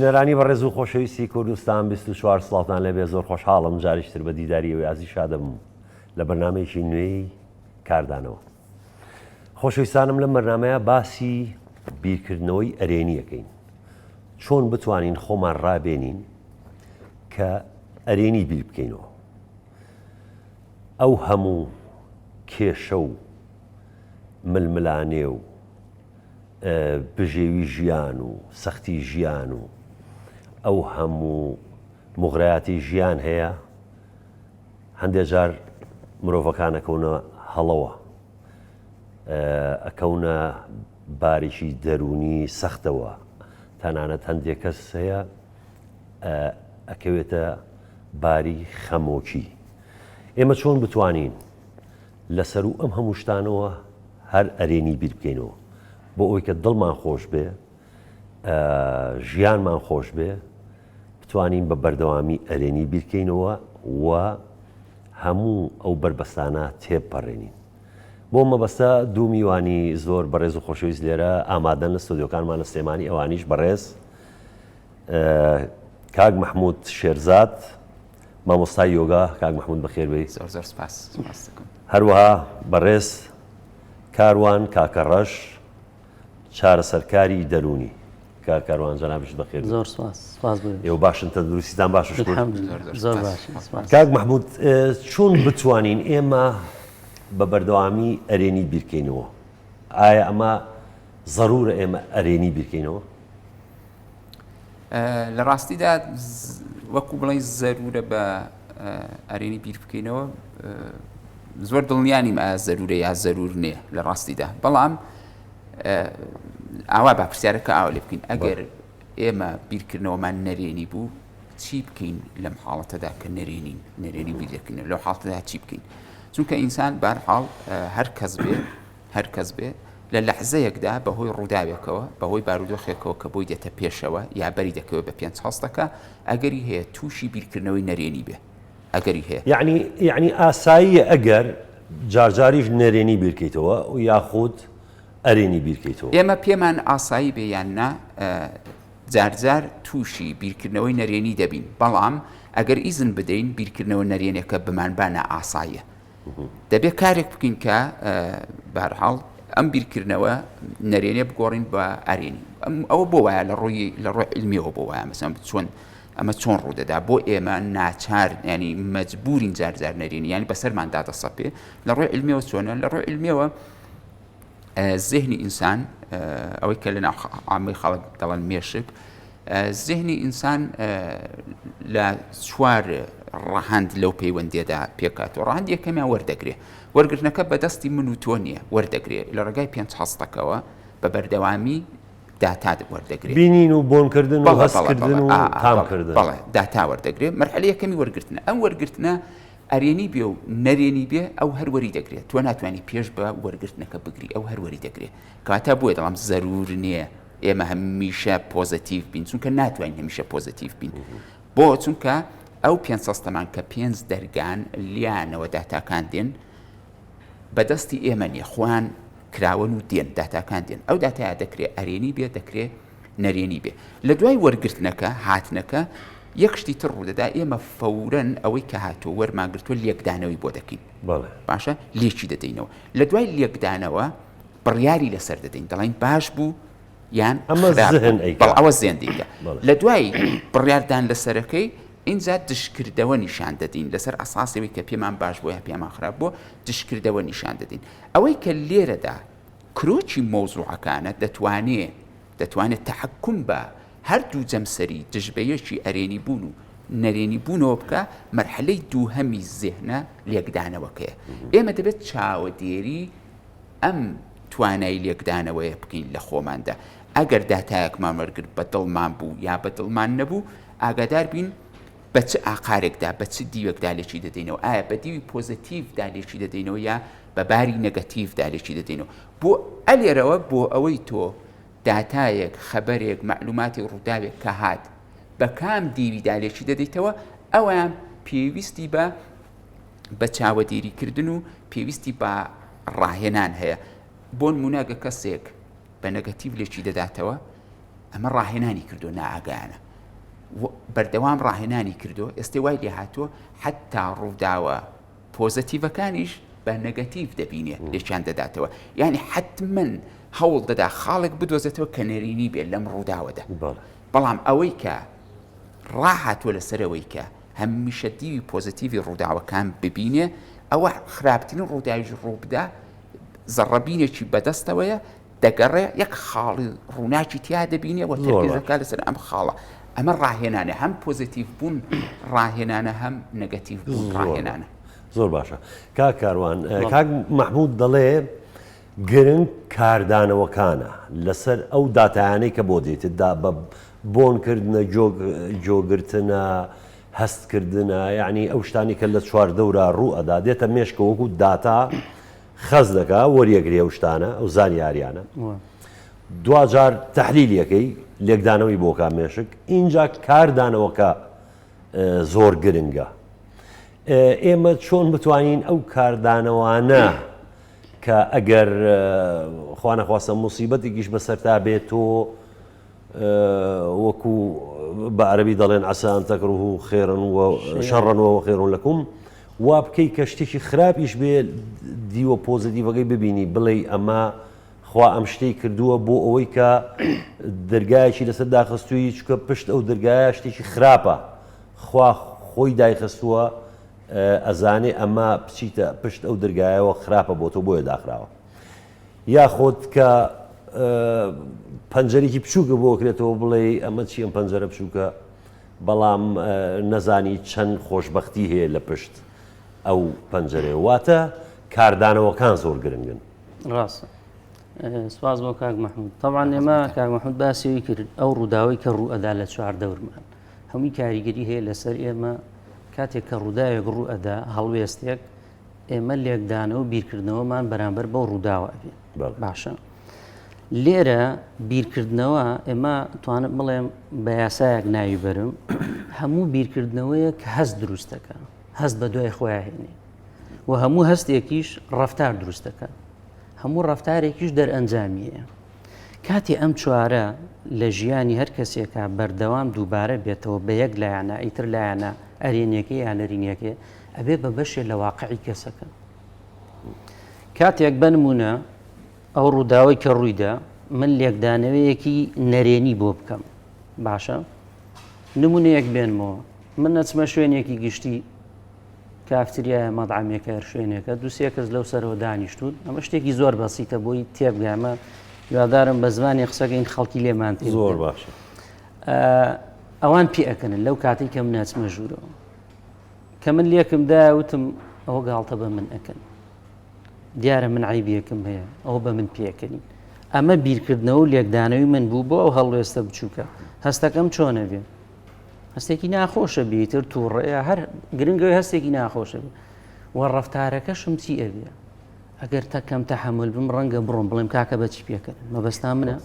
بینەرانی بەڕێز و خۆشەویستی کوردستان 24 سڵاتان لەبێ زۆر خۆشحاڵم جاریشتر بە دیداری و یازی شادەم لە بەرنمەیەکی نوێی کاردانەوە. خۆشەویستانم لەم بەرنمەیە باسی بیرکردنەوەی ئەرێنیەکەین، چۆن بتوانین خۆمان ڕابێنین کە ئەرێنی بیر بکەینەوە. ئەو هەموو کێشە و ململانێ و بژێوی ژیان و سەختی ژیان و ئەو هەموو مغرایاتی ژیان هەیە، هەندێک جار مرۆڤەکان ئەکەونە هەڵەوە، ئەکەونە بارێکی دەرونی سەختەوە، تەنانەت هەندێک کەس هەیە ئەکەوێتە باری خەمۆکی. ئێمە چۆن بتوانین لەسەر و ئەم هەموو شتانەوە هەر ئەرێنی بیر بکەینەوە بۆ ئەوەی کە دڵمان خۆش بێ، ژیانمان خۆش بێ، بتوانین بە بەردەوامی ئەرێنی بیرکەینەوە و هەموو ئەو بربەستانە تێپەڕێنین. بۆ مەبەستە دوو میوانی زۆر بەڕێز و خۆشەویست لێرە ئامادەن لە ستۆدیۆکانمان لە سلێمانی، ئەوانیش بەڕێز کاک محمود شێرزاد، مامۆستای یۆگا. کاک محمود بەخێربێی. زۆر سپاس. هەروەها بەڕێز کاروان کاکەڕەش، چارەسەرکاری دەرونی. کاروان جەنابش بەخێر. زۆر سپاس. ئێوە باشن، تەندروستیتان باش. زۆر باش. کاک محمود، چۆن بتوانین ئێمە بە بەردەوامی ئەرێنی بیرکەینەوە؟ ئایا ئەمە زەرورە ئێمە ئەرێنی بیرکەینەوە؟ لە ڕاستیدا وەکو بڵێ زەرورە بە ئەرێنی بیر بکەینەوە، زۆر دڵنیانیم ئایا زەرورە یا زەرور نییە لە ڕاستیدا. بەڵام ئاوا با پرسیارەکە ئاوا لێ بکەین، ئەگەر ئێمە بیرکردنەوەمان نەرێنی بوو چی بکەین لەم حاڵەتەدا کە نەرێنی بیر دەکەین؟ لەو حاڵەتەدا چی بکەین؟ چونکە ئینسان بەهەرحاڵ هەر کەس بێ لە لەحزەیەکدا بەهۆی ڕووداوێکەوە، بەهۆی بارودۆخێکەوە کە بۆی دێتە پێشەوە یا بەری دەکەوێت بە 5 ئەگەری هەیە تووشی بیرکردنەوەی نەرێنی بێ، ئەگەری هەیە. یعنی ئاساییە ئەگەر جارجاریش نەرێنی بیرکەیتەوە و یاخود ئەرێنی بیرکەیتەوە. ئێمە پێمان ئاسایی بێ یان نا جارجار تووشی بیرکردنەوەی نەرێنی دەبین، بەڵام ئەگەر ئیزن بدەین بیرکردنەوە نەرێنەکە بمانبانە ئاساییە. دەبێت کارێک بکەین کە بەهەرحاڵ ئەم بیرکردنەوە نەرێنێ بگۆڕین بە ئەرێنی. ئەوە بۆ وایە لە ڕۆی علمیەوە بۆ وایە، مەسەڵەن ئەمە چۆن ڕوودەدا بۆ ئێمە ناچار، ینی مەجبورین جارجار نەرێنی، ینی بەسەرمان دادەسەپێ. لە ڕۆی علمیەوە چۆنە؟ لە ڕۆی علمیەوە زێهنی ئینسان، ئەوەی کە لە ناو عامەی خەڵک دەڵێن مێشک، زێهنی ئینسان لە 4 ڕەهەند لەو پەیوەندیەدا پێکاتەوە. ڕەهەند یەکەمیان وەردەگرێ، وەرگرتنەکە بەدەستی من و تۆ نییە، وەردەگرێ لە ڕێگای 5%ەوە بە بەردەوامی داتا وەردەگرێت، بینین و بۆنکردن و هەستکردن و تامکردن. بەڵێ داتا وەردەگرێت. مەرحەلە یەکەمی وەرگرتنە، ئەم وەرگرتنە ئەرێنی بێ و نەرێنی بێ، ئەو هەروەری دەگرێت. تۆ ناتوانانی پێش بە وەرگرتنەکە بگری، ئەو هەروەری دەگرێت. کەواتە بۆیە دەڵام زەرور نییە ئێمە هەمیشە پۆزتیڤ بین، چونکە ناتوانین هەمیشە پۆزتیڤ بین. بۆ چونکە ئەو 5%مان کە 5 دەرگان لیانەوە داتاکان دێن بەدەستی ئێمە نیە، خۆیان کراون و دێن داتاکان دێن. ئەو داتایە دەکرێت ئەرێنی بێ، دەکرێت نەرێنی بێ. لە دوای وەرگرتنەکە هاتنەکە یەک شتی تر ڕوودەدا، ئێمە فەورەن ئەوەی کە هاتووە وەرماگرتووە لێکدانەوەی بۆ دەکەین. باشە لێکی دەدەینەوە. لە دوای لێکدانەوە بڕیاری لەسەر دەدەین، دەڵین باش بوو یان ئەوە زێندیکە. لە دوای بڕیاردان لەسەرەکەی اینجا دشکردەوە نیشان دەدەین، لەسەر ئەساسەوەی کە پێمان باش بووە یا پێمان خراپ بووە دشکردەوە نیشان دەدەین. ئەوەی کە لێرەدا کرۆکی مۆزوعەکانە دەتوانێت تەحەکوم بە هەردوو جەمسەری دژبەیەکی ئەرێنی بوون و نەرێنی بوونەوە بکە. مەرحەلەی دووهەمی زێهنە لێکدانەوەکەیە. ئێمە دەبێت چاوەدێری ئەم توانای لێکدانەوەیە بکەین لە خۆماندا. ئەگەر داتایەکمان وەرگرت بە دڵمان بوو یا بە دڵمان نەبوو، ئاگادار بین بە چ ئاقارێکدا بە چ دیوەکدا لێکی دەدەینەوە، ئایا بە دیوی پۆزتیڤدا لێکی دەدەینەوە یا بە باری نەگەتیڤدا لێکی دەدەینەوە. بۆ ئەلێرەوە بۆ ئەوەی تۆ داتایەک، خەبەرێک، معلوماتی ڕووداوێک کە هات بە کام دیویدا لێکی دەدەیتەوە، ئەویان پێویستی بە چاوەدێریکردن و پێویستی بە ڕاهێنان هەیە. بۆ نمونەگە کەسێک بە نەگەتیڤ لێکی دەداتەوە، ئەمە ڕاهێنانی کردو نائاگانە. بەردەوام ڕاهێنانی کردو ئێستا وای لێ هاتووە حتا ڕووداوە پۆزتیڤەکانیش بە نەگەتیڤ دەبینێ لێکیان دەداتەوە یعنی حتمما هەوڵ دەدا خاڵێک بدۆزێتەوە کە نەرینی بێت لەم ڕووداوەدا بەڵام ئەوەی کە ڕاهاتووە لەسەرەوەی کە هەمیشە دیوی پۆزتیڤی ڕووداوەکان ببینێ ئەوە خراپترین ڕووداویش ڕوو بدا زەڕەبینێکی بەدەستەوەیە دەگەڕێ یەک خاڵی ڕووناکی تیا دەبینێ و تەرکیزەکە لەسەر ئەم خاڵە ئەمە ڕاهێنانە هەم پۆزتیڤ بوون ڕاهێنانە هەم نەگەتیڤ بوون ڕاهێنانە زۆر باشە کاک کاروان کاک مەحموود دەڵێ گرنگ کاردانەوەکانە لەسەر ئەو داتایانەی کە بۆ دێتدا بە بۆنکردنە جۆگرتنە هەستکردنە یعنی ئەو شتانی کە لە چواردەورە ڕوو ئەدا دێتە مێشکە وەکو داتا خەز دەکا وەریەگری ئەو شتانە ئەو زانیاریانە دوجار تەحلیلیەکەی لێکدانەوەی بۆکە مێشک اینجا کاردانەوەکە زۆر گرنگە ئێمە چۆن بتوانین ئەو کاردانەوانە کە ئەگەر خوا نەخواستە موسیبەتێکیش بەسەرتا بێتۆ وەکو بە عەرەبی دەڵێن عەسا ئەن تەکرهوا خەیرەن وشەڕەن وخەیرٌ لەکوم وا بکەی کە شتێکی خراپیش بێ دیوە پۆزتیڤەکەی ببینی بڵێ ئەمە خوا ئەم شتەی کردووە بۆ ئەوەی کە دەرگایەکی لەسەر داخستووی چکە پشت ئەو دەرگایە شتێکی خراپە خوا خۆی دایخستووە ئەزانێ ئەمە بچیتە پشت ئەو دەرگایەوە خراپە بۆ تۆ بۆیە داخراوە یاخۆت کە پەنجەرێکی بچووکە بۆ کرێتەوە بڵێ ئەمە چی ئەم پەنجەرە بچووکە بەڵام نەزانی چەند خۆشببختی هەیە لە پشت ئەو پەنجەرێ واتە کاردانەوەکان زۆر گرنگن ڕاستە سواز بۆ کاک مەحموود طبعا ئێمە کاک مەحموود باسیەوەی کرد ئەو ڕووداوی کە ڕوو ئەدا لە چوار دەورمان هەمووی کاریگەری هەیە لەسەر ئێمە کاتێک کە ڕووداوێک ڕوو ئەدا هەڵوێستێک ئێمە لێکدانەوە و بیرکردنەوەمان بەرامبەر بەو ڕووداوە ئەبێ باشە لێرە بیرکردنەوە ئێمە توانم بڵێم بە یاسایەک ناوی بەرم هەموو بیرکردنەوەیە کە هەست دروستەکە هەست بە دوای خۆیان هێنێ و هەموو هەستێکیش ڕەفتار دروستەکە هەموو ڕەفتارێکیش دەرئەنجامیەیە کاتی ئەم چوارە لە ژیانی هەر کەسێکە بەردەوام دووبارە بێتەوە بە یەک لایەنە ئیتر لایەنە ئەرێنیەکەی یان نەرینیەکەی ئەبێ بە بەشێ لە واقعی کەسەکە کاتێک بنمونە ئەو ڕووداوی کە ڕوویدا من لێکدانەوەیەکی نەرێنی بۆ بکەم باشە نمونەیەک بێنمەوە من نەچمە شوێنێکی گشتی کافتریایە مەطعەمێکە هەر شوێنێکە دووسێ کەس لەو سەرەوە دانیشتون ئەمە شتێکی زۆر بەسیتە بۆی تێبگامە یادارم بە زمانی قسەکەین خەڵکی لێمان تێ زۆر باشە ئەوان پێ ئەکەنن لەو کاتێک کە من ناچمە ژوورەوە کە من لێکم داوتم ئەوە گاڵتە بە من ئەکەن دیارە من عیبیەکەم هەیە ئەوە بە من پێکەنین ئەمە بیرکردنەوە و لێکدانەوەی من بوو بۆ ئەو هەڵوێستە بچووکە هەستەکەم چۆنە بێ هەستێکی ناخۆشە بێتتر تووڕێە هەر گرنگەوەی هەستێکی ناخۆشە بێ و ڕەفتارەکەشم چی ئەبێ ئەگەر تەکەم تەحەمل بم ڕەنگە بڕۆم بڵێم کاکە بەچی پێکەن مەبەستان منە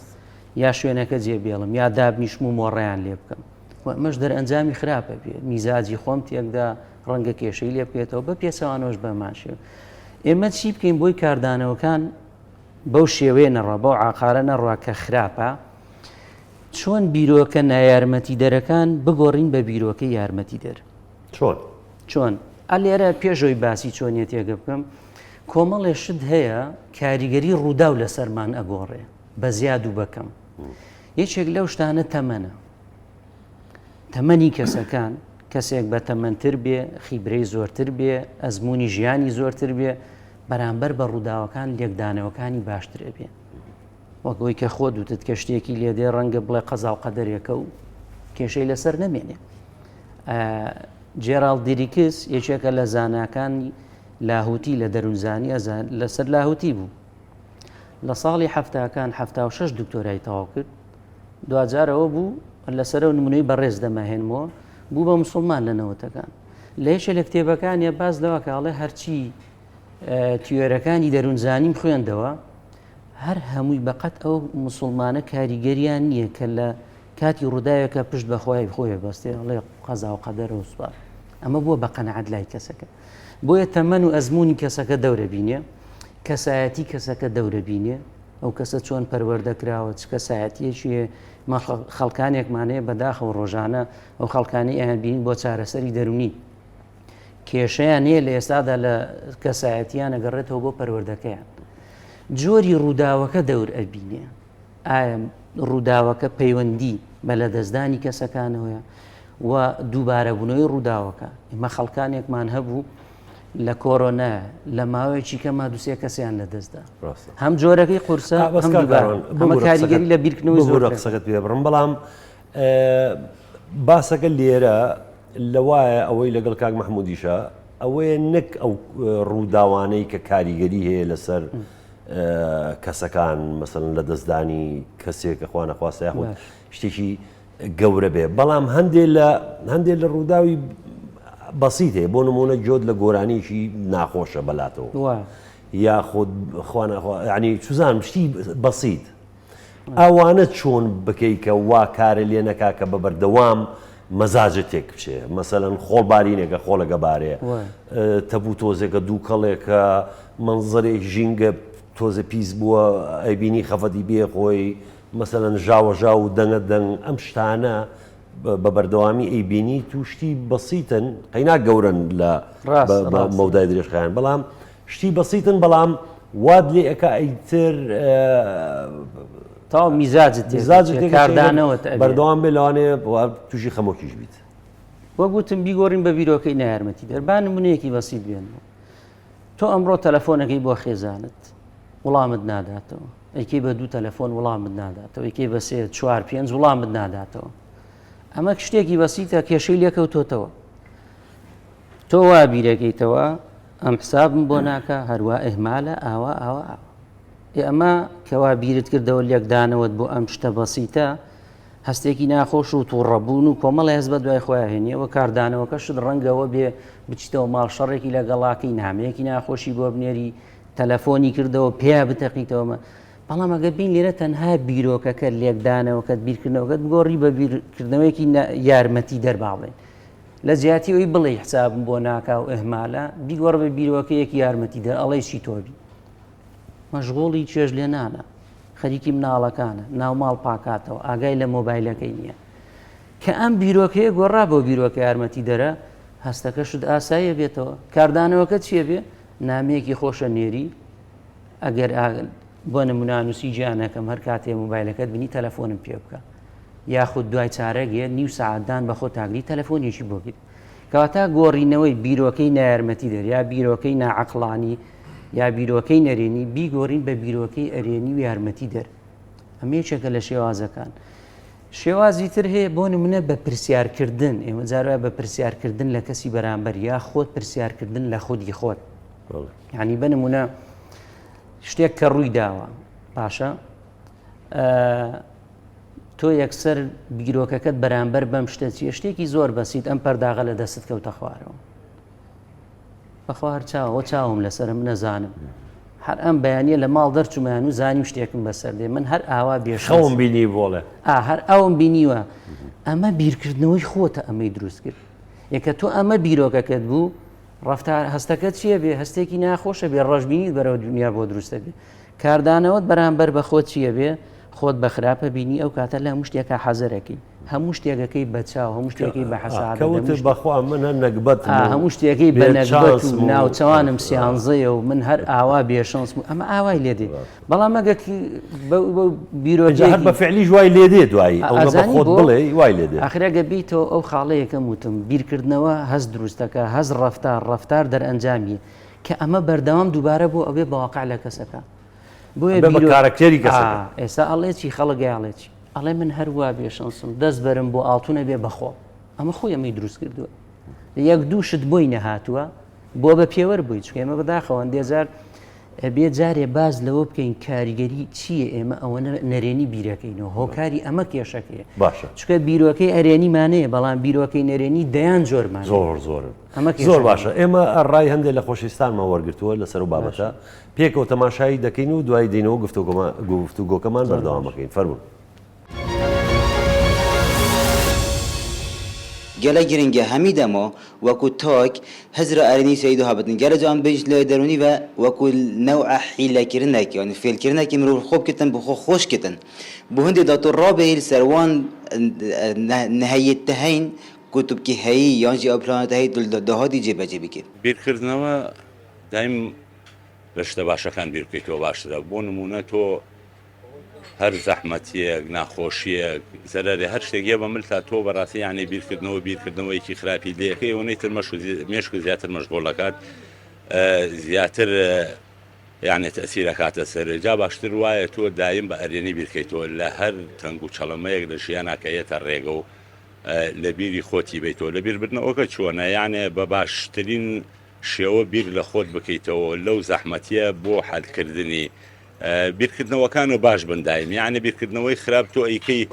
یا شوێنەکە جێبێڵم یا دابنیشم و مۆڕیان لێ بکەم ئەمەش دەرئەنجامی خراپە بێ میزاجی خۆم تێکدا ڕەنگە کێشەی لێ بکێتەوە بە پێچەوانەوەش بەماشێ ئێمە چی بکەین بۆی کاردانەوەکان بەو شێوەیە نەڕە بەو عاقارە نەڕوا کە خراپە چۆن بیرۆکە نایارمەتی دەرەکان بگۆڕین بە بیرۆکە یارمەتی دەر چۆن ئەلێرە پێشەوەی باسی چۆنیەتێگە بکەم کۆمەڵێ شت هەیە کاریگەری ڕوودا و لەسەرمان ئەگۆڕێ بە زیاد و بەکەم یەکێک لەو شتانە تەمەنە تەمەنی کەسەکان کەسێک بە تەمەنتر بێ خیبرەی زۆرتر بێ ئەزمموی ژیانی زۆرتر بێ بەرامبەر بە ڕووداوەکان لێکدانەوەکانی باشتر بێ وەکەوەی کە خۆ دوتت کە شتێکی لێدێ ڕەنگە بڵێ قەزا و قەدەرێکە و کێشەی لەسەر نەمێنێ جێرال دیریکس یەکێکە لە زاناکانی لاهوتی لە دەروونزانی لەسەر لاهوتی بوو لە ساڵی هەفتاکان 76 دکتۆرای تەواو کرد دوجارەوە بوو لەسەر و نمونەی بەڕێز دەماهێنمەوە بوو بە مسلمان لە نەوەتەکان لە یەکێ لە کتێبەکانیە باز لەوە کاڵێ هەرچی تیۆرەکانی دەروونزانیم خوێندەوە هەر هەمووی بەقەت ئەو مسلمانە کاریگەریان نییە کە لە کاتی ڕووداوێکە پشت بەخۆی خۆی بەستێ ئەڵێ قەزا و قەدەر و سوپار ئەمە بووە بە قەنەعەت لای کەسەکە بۆیە تەمەن و ئەزمموی کەسەکە دەورە بینێ کەسایەتی کەسەکە دەورە بینێ ئەو کەسە چۆن پەروەردەکراوە چ کەسایەتیەکی مە خەڵکانێکمانەیە بەداخەوە ڕۆژانە ئەو خەڵکانی ئەیان بینین بۆ چارەسەری دەرونی کێشەیان نییە لە ئێستادا لە کەسایەتیان ئەگەڕێتەوە بۆ پەروەردەکەیان جۆری ڕووداوەکە دەور ئەبینێ ئایا ڕووداوەکە پەیوەندی بە لە دەستدانی کەسەکانەوەیە و دووبارەبوونەوەی ڕووداوەکە ئێمە خەڵکانێکمان هەبوو لە کۆرۆنا لە ماوەیەکی کەما دووسێ کەسیان لە دەستدا هەم جۆرەکەی قورسە هەمە کاریگەری لە بیرکردنەوەی زۆر قسەکەت پێ بڕم بەڵام باسەکە لێرە لەوایە ئەوەی لەگەڵ کاک مححمودیشە ئەوەیە نەک ئەو ڕووداوانەی کە کاریگەری هەیە لەسەر کەسەکان مەسەڵەن لە دەستدانی کەسێک کە خوا نەخواسە یاخود شتێکی گەورە بێ بەڵام هەندێک لە ڕووداوی بەسیط هەیە بۆ نمونە جۆت لە گۆرانیشی ناخۆشە بەلاتەوە یاخود ینی چوزانم شتی بەسیط ئەوانە چۆن بکەی کە وا کارە لێ نەکا کە بە بەردەوام مەزاجت تێک بچێ مەسەلەن خۆڵبارینێکە خۆڵەکە بارەیە تەبوو تۆزێکە دوو کەڵێکە منزەرێک ژینگە تۆزە پیس بووە ئەیبینی خەفەتی بێ خۆی مەسەلەن ژاوەژا و دەنگە دەنگ ئەم شتانە بە بەردەوامی ئەیبینی توشتی بەسیتن قەینا گەورن لە مەودای درێژخایان بەڵام شتی بەسیتن بەڵام واد لێ ئەکا ئەیتر تاو میزاجت کاردانەوە بەردەوام بێ لەوانەیە تووشی خەمۆکیش بیت وەگوتم بیگۆڕین بە بیرۆکەی نایارمەتی دەربان نمونەیەکی بەسیت بێن تۆ ئەمڕۆ تەلەفۆنەکەی بۆ خێزانت وڵامت ناداتەوە ئەیکەی بە دوو تەلەفۆن وڵامت ناداتەوە ئەیکەی بە سێ چوار پێنج وڵامت ناداتەوە ئەمە شتێکی بەسیتە کێشەی لێکەوتۆتەوە تۆ وا بیرەکەیتەوە ئەم حسابم بۆ ناکە هەروە ئەهمالە ئاوا ئەمە کەوا بیرت کردەوە لێکدانەوەت بۆ ئەم شتە بەسیتە هەستێکی ناخۆش و تووڕەبوون و کۆمەڵی هەست بە دوای خۆیان هێنیەوە کاردانەوەکە شت ڕەنگەوە بێ بچیتەوە ماڵ شەڕێکی لەگەڵاکەی نامەیەکی ناخۆشی بۆ بنێری تەلەفۆنی کردەوە پێیا بتەقیتەوە بەڵام ئەگە بین لێرە تەنها بیرۆکەکە لێکدانەوەکەت بیرکردنەوەکەت بگۆڕی بە بیرکردنەوەیەکی یارمەتی دەرباڵێن لە زیاتی ئەوی بڵێ حسابم بۆ ناکا و ئەهمالە بیگۆڕ بە بیرۆکەیەکی یارمەتی دەر ئەڵێ چی تۆبی مەشغوڵی چێژ لێ نانە خەریکی مناڵەکانە ناو ماڵ پاکاتەوە ئاگای لە مۆبایلەکەی نییە کە ئەم بیرۆکەیە گۆڕا بۆ بیرۆکە یارمەتی دەرە هەستەکە شت ئاساییە بێتەوە کاردانەوەکە چیە بێ نامەیەکی خۆشە نێری ئەگەر بۆ نمونانووسی گیانەکەم هەر کاتێ مۆبایلەکەت بینی تەلەفۆنم پێ بکە یاخود دوای چارەگێ نیو سەعاتدان بە خۆ تاگری تەلەفۆنێکی بۆ گیر کەواتە گۆڕینەوەی بیرۆکەی نایارمەتی دەر یا بیرۆکەی ناعەقڵانی یا بیرۆکەی نەرێنی بیگۆڕین بە بیرۆکەی ئەرێنی و یارمەتی دەر ئەمێچێکە لە شێوازەکان شێوازی تر هەیە بۆ نمونە بە پرسیارکردن ئێمە جارە بە پرسیارکردن لە کەسی بەرامبەر یا خۆت پرسیارکردن لە خودی خۆت یعنی بە نمونە شتێک کە ڕووی داوە پاشە تۆ یەکسەر بیرۆکەکەت بەرامبەر بەم شتە چیە شتێکی زۆر بەسیت ئەم پەرداغە لە دەستت کەوتە خوارەوە بەخوا هەر چاوە چاوم لەسرم نەزانم هەر ئەم بەیانیە لە ماڵ دەرچوومایان و زانیم شتێکم بەسەر دێ من هەر ئاوا بێشەوم بینی بۆڵێ هەر ئەوم بینیوە ئەمە بیرکردنەوەی خۆتە ئەمەی دروست کرد یەکە تۆ ئەمە بیرۆکەکەت بوو ڕفتار هەستەکەت چیە بێ هەستێکی ناخۆشە بێ ڕۆژبینیت بەرەو دنیا بۆ دروستە بێ کاردانەوەت بەرامبەر بە خۆت چیە بێ خۆت بە خراپە بینی ئەو کاتە لە هەموو شتێکە حەزەرەکەی هەموو شتێکەکەی بە چاو هەموو شتێکی بە حەساب بەخوا منە نەکبەت هەموو شتێکی بە نەکبەت و ناوچەوانم سیانزەیە و من هەر ئاوا بێشەنس ئەمە ئاوای لێ دێ بەڵام ئەگەکی بیرۆجێ بە فعلی وای لێ دێ دوایی خۆت بڵێ وای لێ دێ ئاخرەگە بیتەوە ئەو خاڵەیەکەم وتم بیرکردنەوە هەست دروستەکە هەز ڕفتار دەرئەنجامی کە ئەمە بەردەوام دووبارە بۆ ئەوێ بەواقع لە کەسەکە بۆیە کارکتێری کەسەکە ئێستا ئەڵێکی خەڵک ئاڵێکی ئەڵێ من هەروە بێشەنسم دەست بەرم بۆ ئاڵتونە بێ بەخۆ ئەمە خۆی ئەمەی دروست کردووە یەک دوو شت بۆی نەهاتووە بۆ بە پێوەەر بووی چکە ئێمە بەداخەوە دێزار بێ جارێ باز لەوە بکەین کاریگەری چییە ئێمە ئەوە نەرێنی بیرەکەینەوە هۆکاری ئەمە کێشەکەیە باشە چکە بیرۆکەی ئەرێنیمانەیە بەڵام بیرۆکەی نەرێنی دەیان زۆرمان زۆر باشە ئێمە ڕای هەندێک لە خۆشویستانمان وەرگرتووە لەسەر و بابەتە پێکەوە تەماشایی دەکەین و دوای دێنەوە گفتوگۆکەمان بەردەوام بکەین فەرموون گله گرینگه همیده ما وکو تاک هزر ارنی سیدو هابتن گله جان بیش لدرونی و وکو نوع حیله کرنه که یعنی فعل کرنه که مرو خوب کتن بخو خوش کتن بهندی داتو رابیل سروان نهایت تهین کتب کی هی یانجی اپلانت هی دهاتی جیب جیبی که بیرکردنەوە دایم لە شتە باشەکان بیر بکەیتەوە باشترە بۆ نمونە تۆ هەر زەحمەتیەک ناخۆشیەک زەرەرێ هەر شتێک بە مل تا تۆ بەڕاستی یعنی بیرکردنەوەیکی خراپی لەکەی ئەوەی تر مێشک زیاتر مەشغۆڵەکات زیاتر یعنی تەسیرەکاتە سەر جا باشتر وایە تۆ دایم بە ئەرێنی بیرکەیتەوە لە هەر تەنگ و چەڵەمەیەک لە ژیانناکەیەتە ڕێگە و لە بیری خۆتی بیتەوە لە بیربردنەوەکە چۆنە یانێ بە باشترین شێوە بیر لە خۆت بکەیتەوە لەو زەحمەتیە بۆ حەلکردنی بیرکردنەوەکان و باش بندایم یعنی بیرکردنەوەی خراپ تۆ ئەیکەی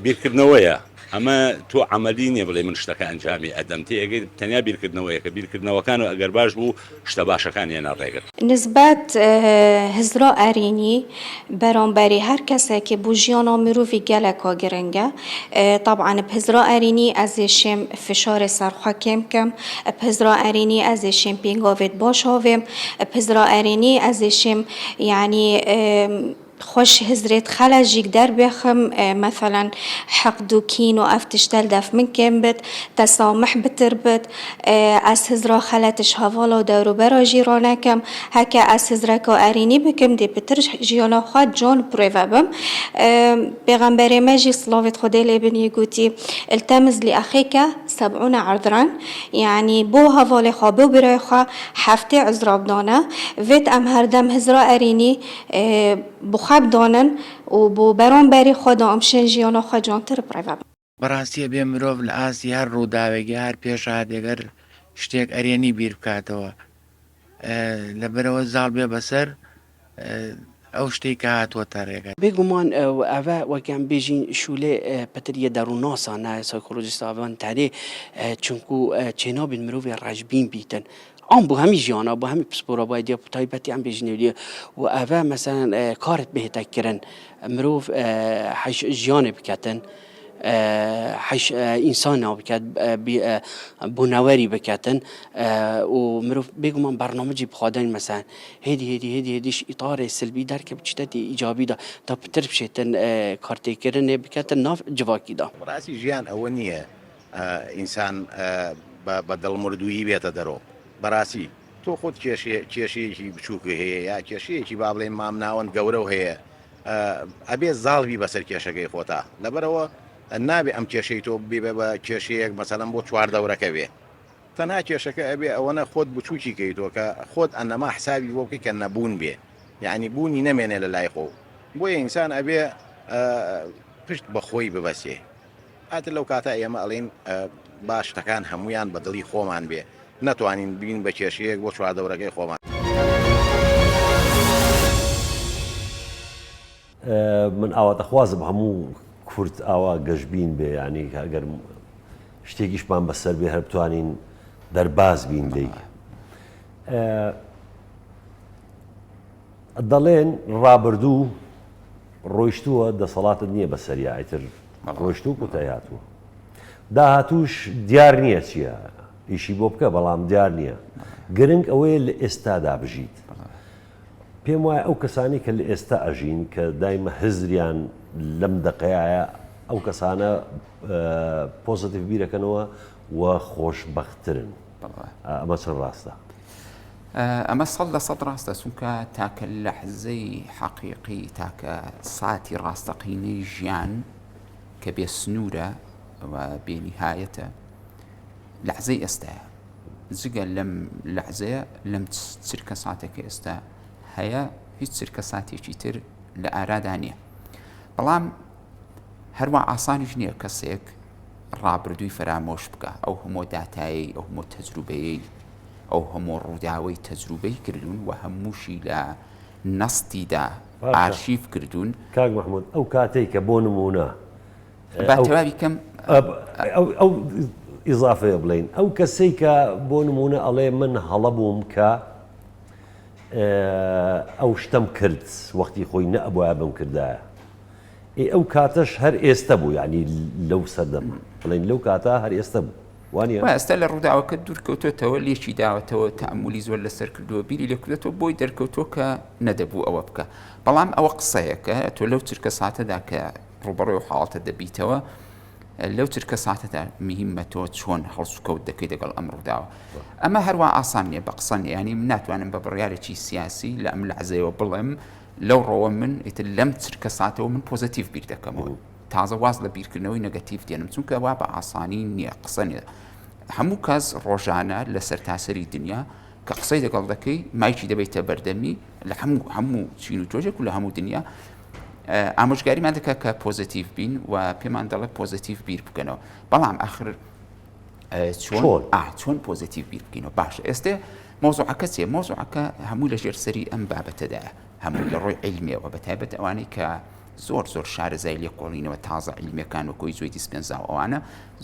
بیرکردنەوەیە ئەمە تۆ عملی نیە بڵێ من شتەکە ئەنجامی ئەدەم تێگەی تەنیا بیرکردنەوەیەکە بیرکردنەوەکان و ئەگەر باش بوو شتە باشەکان هێنا ڕێگرت نسبت هزرا ئەرینی بەرامبەری هەر کەسێکی بۆ ژیانە مرۆڤی geleka giring e طبعا بهزرا ئەرینی ez ê şêm fişarê serxwe kêm bikim بهزرا ئەرینی ez ê şêm pêngavêt baş havêm بهزرا ئەرینی ez ê şêm yani خوش هزرت خلاجيك در بخم مثلا حقد وكين وأفتشتل دف من كم بت تسامح بتربت أس هزرا خلتش هوالا دورو برا جيرانكم هكا أس هزرا كو أريني بكم دي بترج جيانا خاد جون بروفابم بيغمبري ماجي صلاة خدي لبني قوتي التمز لأخيك 70 عذرا يعني بو هوالي خابو برايخا حفتي عذراب دانا فيت أم هردم هزرا أريني بخاب دانن و بو بەرامبەری خۆدا ئەم شێن ژیانە خۆ جوانتر بڕێوە بەڕاستیە بێ مرۆڤ لە ئاستی هەر ڕووداوێکی هەر پێشهادێگەر شتێک ئەرێنی بیر بکاتەوە لەبەرەوە زاڵ بێ بەسەر ئەو شتێک کە هاتووەتە ڕێگە بێگومان ئەوە وەکیان بێژین شولێ پەتریە دەڕووناسانە سایکۆلۆژیستاوان تارێ چونکو چێنابین مرۆڤێ ڕەشبین بیتن آن بو همی جانا بو همی پسپورا باید یا تایبەتی هم بجنویه و اوه مثلا کارت بهتر کرن مروف حش جان بکتن حش انسان بکت بنواری بکتن و مروف بگو من برنامجی بخوادن مثلا هدیش اطار سلبی در که بچتت ایجابی دا تا بتر بشیتن کارتی کرن بکتن ناف جواکی دا راسي جيان أولنية إنسان بدل مردوي بيت درو براسي تو خود کێشەیەکی بچووکە هەیە یا کێشەیەکی با بڵێن مام ناوەند گەورە هەیە ئەبێ زاڵبی بەسەر کێشەکەی خۆتا لەبەرەوە نابێ ئەم کێشەی تۆ بێ بە کێشەیەک مەسەڵەن بۆ چوار دەورەکە بێ تەنها کێشەکە ئەبێ ئەوەنە خۆت بچووکی کەیتۆ کە خۆت ئەنەما حسابی بۆ بکەی کە نەبوون بێ یعنی بوونی نەمێنێ لە لای خۆ بۆیە ئینسان ئەبێ پشت بەخۆی ببەسێ هاتر لەو کاتە ئێمە ئەڵێن باش شتەکان هەمویان بە دڵی خۆمان بێ نتوانین بین بە کێشەیەک بۆ چوار دەورەکەی خۆمان من ئاواتەخوازم هەموو کورت ئاوا گەشتبین بێ ینی ئەگەر شتێکیشمان بەسەر بێ هەر بتوانین دەرباز بین لی دەڵێن ڕابردوو ڕۆیشتووە دەسەڵاتت نییە بەسەریا ئیتر ڕۆیشتوو کوتای هاتووە داهاتووش دیار نییە چییە ئیشی بۆ بکە بەڵام دیار نییە گرنگ ئەوەیە لە ئێستادا بژیت پێم وایە ئەو کەسانی کە لە ئێستا ئەژین کە دایمە هزریان لەم دقەیە ئەو کەسانە پۆزتیڤ بیرەکەنەوە و خۆشبەختترن ئەمە چەند ڕاستە ئەمە 100% ڕاستە چونکە تاکە لەحزەی حەقیقی تاکە ساتی ڕاستەقینەی ژیان کە بێ سنوورە و بێنیهایەتە لەحزەی ئێستاە جگە لەم لەحزەیە لەم چرکە ساتێکە ئێستا هەیە هیچ چرکە ساتێکی تر لە ئارادا نییە بەڵام هەروە ئاسانیش نییە کەسێک ڕابردووی فرامۆش بکە ئەو هەموو داتایی ئەو هەموو تەجروبەیەی ئەو هەموو ڕووداوەی تەجروبەی کردوون و هەمووشی لە نەستیدا ئارشیف کردوون کاک محمود ئەو کاتێک کە بۆ نمونە باتەواوی کەم ئەو ئیضافەیە بڵین ئەو کەسەی کە بۆ نمونە ئەڵێ من هەڵە بووم کە ئەو شتم کرد وەختی خۆی نەبووە بم کردایە ئەو کاتەش هەر ئێستا بوو ینی لەو سەردەما بڵین لەو کاتە هەر ئێستا بوو وانە ئێستا لە ڕووداوەکە دوورکەوتێتەوە لێکی داوەتەوە تەمولی زۆر لەسەر کردووە بیری لێکردێتەوە بۆی دەرکەوتۆ کە نەدەبوو ئەوە بکە بەڵام ئەوە قسەیەکە تۆ لەو چرکە ساتەدا کە ڕوبەڕێ و حاڵتە دەبیتەوە لەو چرکە ساتەدا میهمە تۆ چۆن هەڵسوکەوت دەکەی دەگەڵ ئەم ڕووداوە ئەمە هەروە ئاسان نییە بە قسە ینی ناتوانم بە بڕیارێکی سیاسی لە ئەم لەحزەیەوە بڵێم لەو ڕۆوە من ئیتر لەم چرکە ساتەوە من پۆزتیڤ بیر دەکەمەوە تازە واز لە بیرکردنەوەی نەگەتیڤ دێنم چونکە وا بە ئاسانی نییە قسە نیە هەموو کەس ڕۆژانە لە سەرتاسەری دنیا کە قسەی دەگەڵ دەکەی مایکی دەبێتە بەردەمی لە هەموو چین و تۆژێک و لە هەموو دنیا ئامۆژگاریمان دەکات کە پۆزتیڤ بین و پێمان دەڵێ پۆزتیڤ بیر بکەنەوە بەڵام ئاخر چۆن پۆزتیڤ بیر بکەینەوە باشە ئێستا مۆزوعەکە چێ مۆزوعەکە هەموو لە ژێرسەری ئەم بابەتەدایە هەموو لە ڕۆی عیلمیەوە بەتایبەت ئەوانەی کە زۆر شارەزای لێکۆڵینەوە تازە عیلمیەکان و کۆی زۆی دیسپێنزا ئەوانە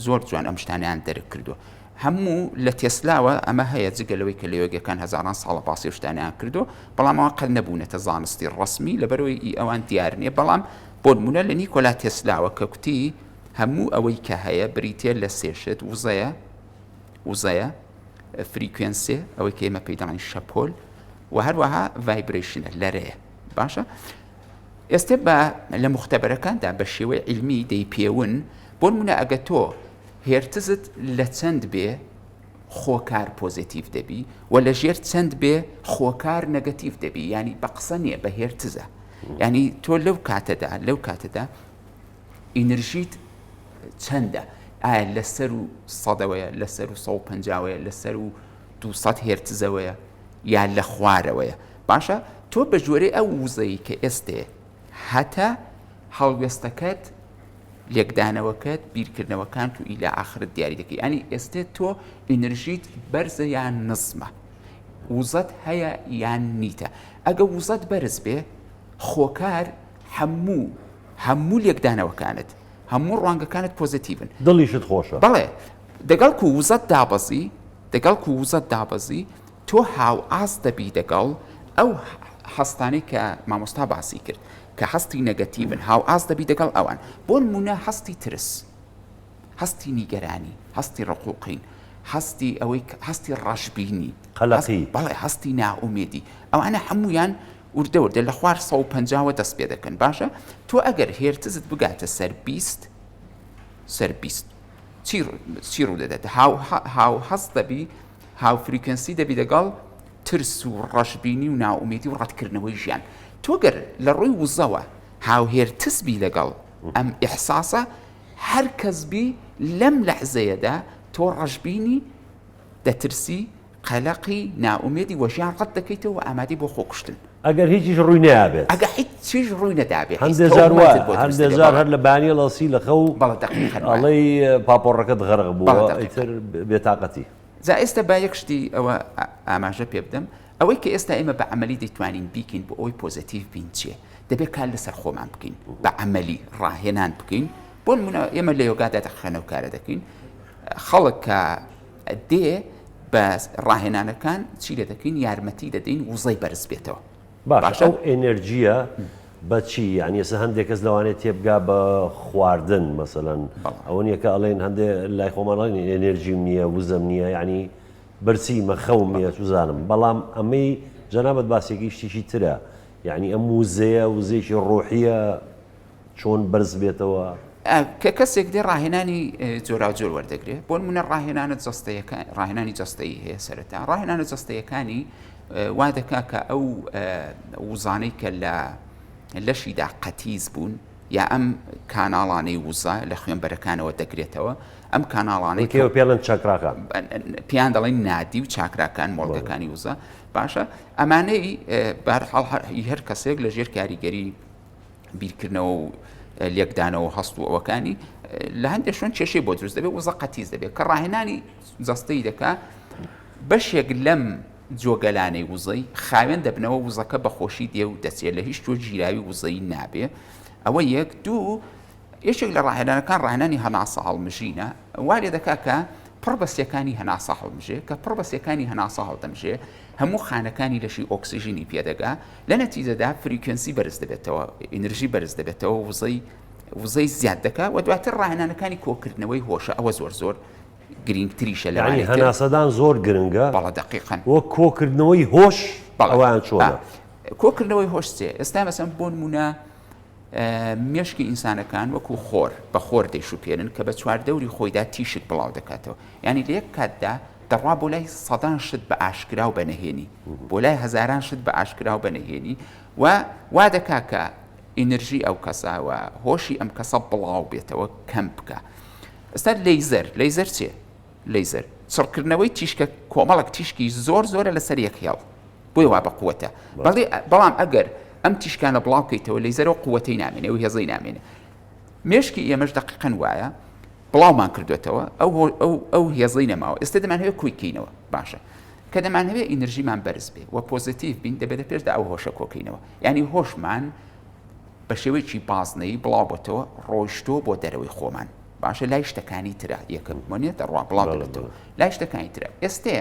زۆر جوان ئەم شتانیان دەرک کردووە هەموو لە تێسلاوە ئەمە هەیە جگەلەوەی کە لەوێگەکان هەزاران ساڵە باسی شتانیان کردو بەڵام ئەوە قەت نەبوونەتە زانستی ڕسمی لەبەرەوەی ئەوان دیار نییە بەڵام بۆ نمونە لە نیکۆلا تێسلاوە کە کوتی هەموو ئەوەی کە هەیە بریتێ لە سێشت وزەیە فریکوێنسێ ئەوەی کە ئێمە پێداڵین شەپۆل و هەروەها ڤایبرێشنە لەرەیە باشە ئێستا بە لە مختبەرەکاندا بە شێوەی عیلمی دەیپێون بۆ نمونە ئەگە تۆ هێرتزت لە چەند بێ خۆکار پۆزیتیڤ دەبی و لە ژێر چەند بێ خۆکار نەگەتیڤ دەبی ینی بە قسە نییە بە هێرتزە ینی تۆ لەو کاتەدا ئینرژیت چەندە ئایا لەسەر و سەدەوەیە لەسەر و 150وەیە لەسەر و 200 هێرتزەوەیە یا لە خوارەوەیە باشە تۆ بە ژوورەی ئەو وزەی کە ئێستێ هەتا هەڵوێستەکەت لێکدانەوەکەت بیرکردنەوەکان و ئیلا ئاخرت دیاری دەکەی ینی ئێستێ تۆ ئینرژیت بەرزە یان نزمە وزەت هەیە یان نیتە ئەگە وزەت بەرز بێ خۆکار هەموو لێکدانەوەکانت هەموو ڕوانگەکانت پۆزیتیڤن دڵیشت خۆشە بەڵێ دەگەڵ و وزەت دابەزی تۆ هاو ئاس دەبی دەگەڵ ئەو هەستانەی کە مامۆستا باسی کرد کە هەستی نەگەتیڤن هاو ئاس دەبی دەگەڵ ئەوان بۆ نمونە هەستی ترس هەستی نیگەرانی هەستی ڕقوقین هەستی ڕەشبینی قەلەقی بەڵێ هەستی ناومێدی ئەوانە هەموویان وردەوردە لە خوار 150 دەست پێ دەکەن باشە تۆ ئەگەر هێرتزت بگاتە سەر 20 چی ڕوودەدات هاو هەست دەبی هاو فریکەنسی دەبی دەگەڵ ترس و ڕەشبینی و ناومێدی و ڕەتکردنەوەی ژیان تۆگەر لە ڕووی وزەوە هاوهێرتزبی لەگەڵ ئەم ئیحساسە هەر کەسبی لەم لەحزەیەدا تۆ ڕەشبینی دەترسی قەلەقی ناومێدی وەژیان ڕەت دەکەیتەوە و ئامادەی بۆ خۆکوشتن ئەگەر هیچیش ڕووی نەیابێت ئەگە هیچیش ڕووی نەدابێت هەندێزار هەر لە بانی لەسی لە خەو ئەڵەی پاپۆڕەکەت غەرق بووە ئیتر بێتاقەتی جا ئێستا با یەک شتی ئەوە ئاماژە پێ بدەم ئەوەی کە ئێستا ئێمە بە عملی دەیتوانین بیکەین بۆ ئەوەی پۆزیتیڤ بین چیە دەبێت کار لەسەر خۆمان بکەین بە عملی ڕاهێنان بکەین بۆ نمونە ئێمە لە یۆگادا دەخەنە و کارە دەکەین خەڵک کە دێ بە ڕاهێنانەکان چی لە دەکەین یارمەتی دەدەین وزەی بەرز بێتەوە باشە ئەو ئێنەرژیە بەچی یعنی ئێستا هەندێک کەس لەوانێت تێبگا بە خواردن مەسەلەن ئەوە نییە کە ئەڵێن هەندێک لای خۆمانڵین ئێنەرژیم نییە وزەم نییە ینی برسی مەخەوم نییە سوزانم بەڵام ئەمەی جەنابەت باسێکی شتیشی ترە یعنی ئەم وزەیەکی ڕۆحیە چۆن بەرز بێتەوە کە کەسێک دێ ڕاهێنانی جۆرا جۆر وەردەگرێت بۆ نمونە ڕاهێنانی جەستەیی هەیە سەرەتا ڕاهێنانە جەستەیەکانی وا دەکا کە ئەو وزانەی کە لەشیدا قەتیز بوون یا ئەم کاناڵانەی وزە لە خوێنبەرەکانەوە دەگرێتەوە ئەم کاناڵانەی پێڵەن چاکراکان پیان دەڵێن نادی و چاکراکان مۆڵگەکانی وزە باشە ئەمانەی بەرحاڵ هەر کەسێک لە ژێر کاریگەری بیرکردنەوە و لێکدانەوە هەست و ئەوەکانی لە هەندێک شوێن کێشەی بۆ دروست دەبێت وزە قەتیز دەبێت کە ڕاهێنانی جەستەی دەکا بەشێک لەم جۆگەلانەی وزەی خاوێن دەبنەوە وزەکە بە خۆشی دێ و دەچێت لە هیچ تۆ گیراوی وزەی نابێ ئەوە یەک دوو یەکێک لە ڕاهێنانەکان ڕاهێنانی هەناسە هەڵمژینە وا لێ دەکا کە پڕبەستیەکانی هەناسە هەڵمژێ کە پڕبەستیەکانی هەناسە هەڵدەمژێ هەموو خانەکانی لەشی ئۆکسسیژینی پێدەگا لە نەتیجەدا فریکوێنسی بەرز دەبێتەوە ئینرژی بەرز دەبێتەوە وزەی زیاد دەکا و دواتر ڕاهێنانەکانی کۆکردنەوەی هۆشە ئەوە زۆر گرنگتریشە یعنی هەناسەدان زۆر گرنگە بەڵە دقیقەن وە کۆکردنەوەی هۆش ئەویان چۆنە کۆکردنەوەی هۆش چێ ئێستا مەسەن بۆ نمونە مێشکی ئینسانەکان وەکو خۆر بە خۆر دەیشوپێنن کە بە چواردەوری خۆیدا تیشک بڵاو دەکاتەوە یعنی لە یەک کاتدا دەڕوا بۆ لای سەدان شت بە ئاشکرا و بەنەهێنی بۆ لای هەزاران شت بە ئاشکرا و بەنەهێنی و وا دەکا کە ئینرژی ئەو کەساوە هۆشی ئەم کەسە بڵاو بێتەوە کەم بکە ئێستا لەیزەر چێ لەیزەر چڕکردنەوەی تیشکە کۆمەڵک تیشکی زۆرە لەسەر یەک هێڵ بۆی وا بە قووەتە بەڵام ئەگەر ئەم تیشکانە بڵاوکەیتەوە لەیزەرەوە قووەتەی نامێنێ و هێزەی نامێنێ مێشکی ئێمەش دقیقەن وایە بڵاومان کردوێتەوە ئەو هێزەی نەماوە ئێستا دەمانهەوێت کۆیکەینەوە باشە کە دەمانهەوێت ئینرژیمان بەرز بێ و پۆزیتیڤ بین دەبێتە پێشدا ئەو هۆشە کۆکەینەوە یعنی هۆشمان بە شێوەیەکی بازنەی بڵاو بۆتەوە ڕۆیشتۆ بۆ دەرەوەی خۆمان باشە لای شتەکانی ترە یەکەم وانێتە ڕوا بڵاو دەبێتەوە لای شتەکانی ترە ئێستێ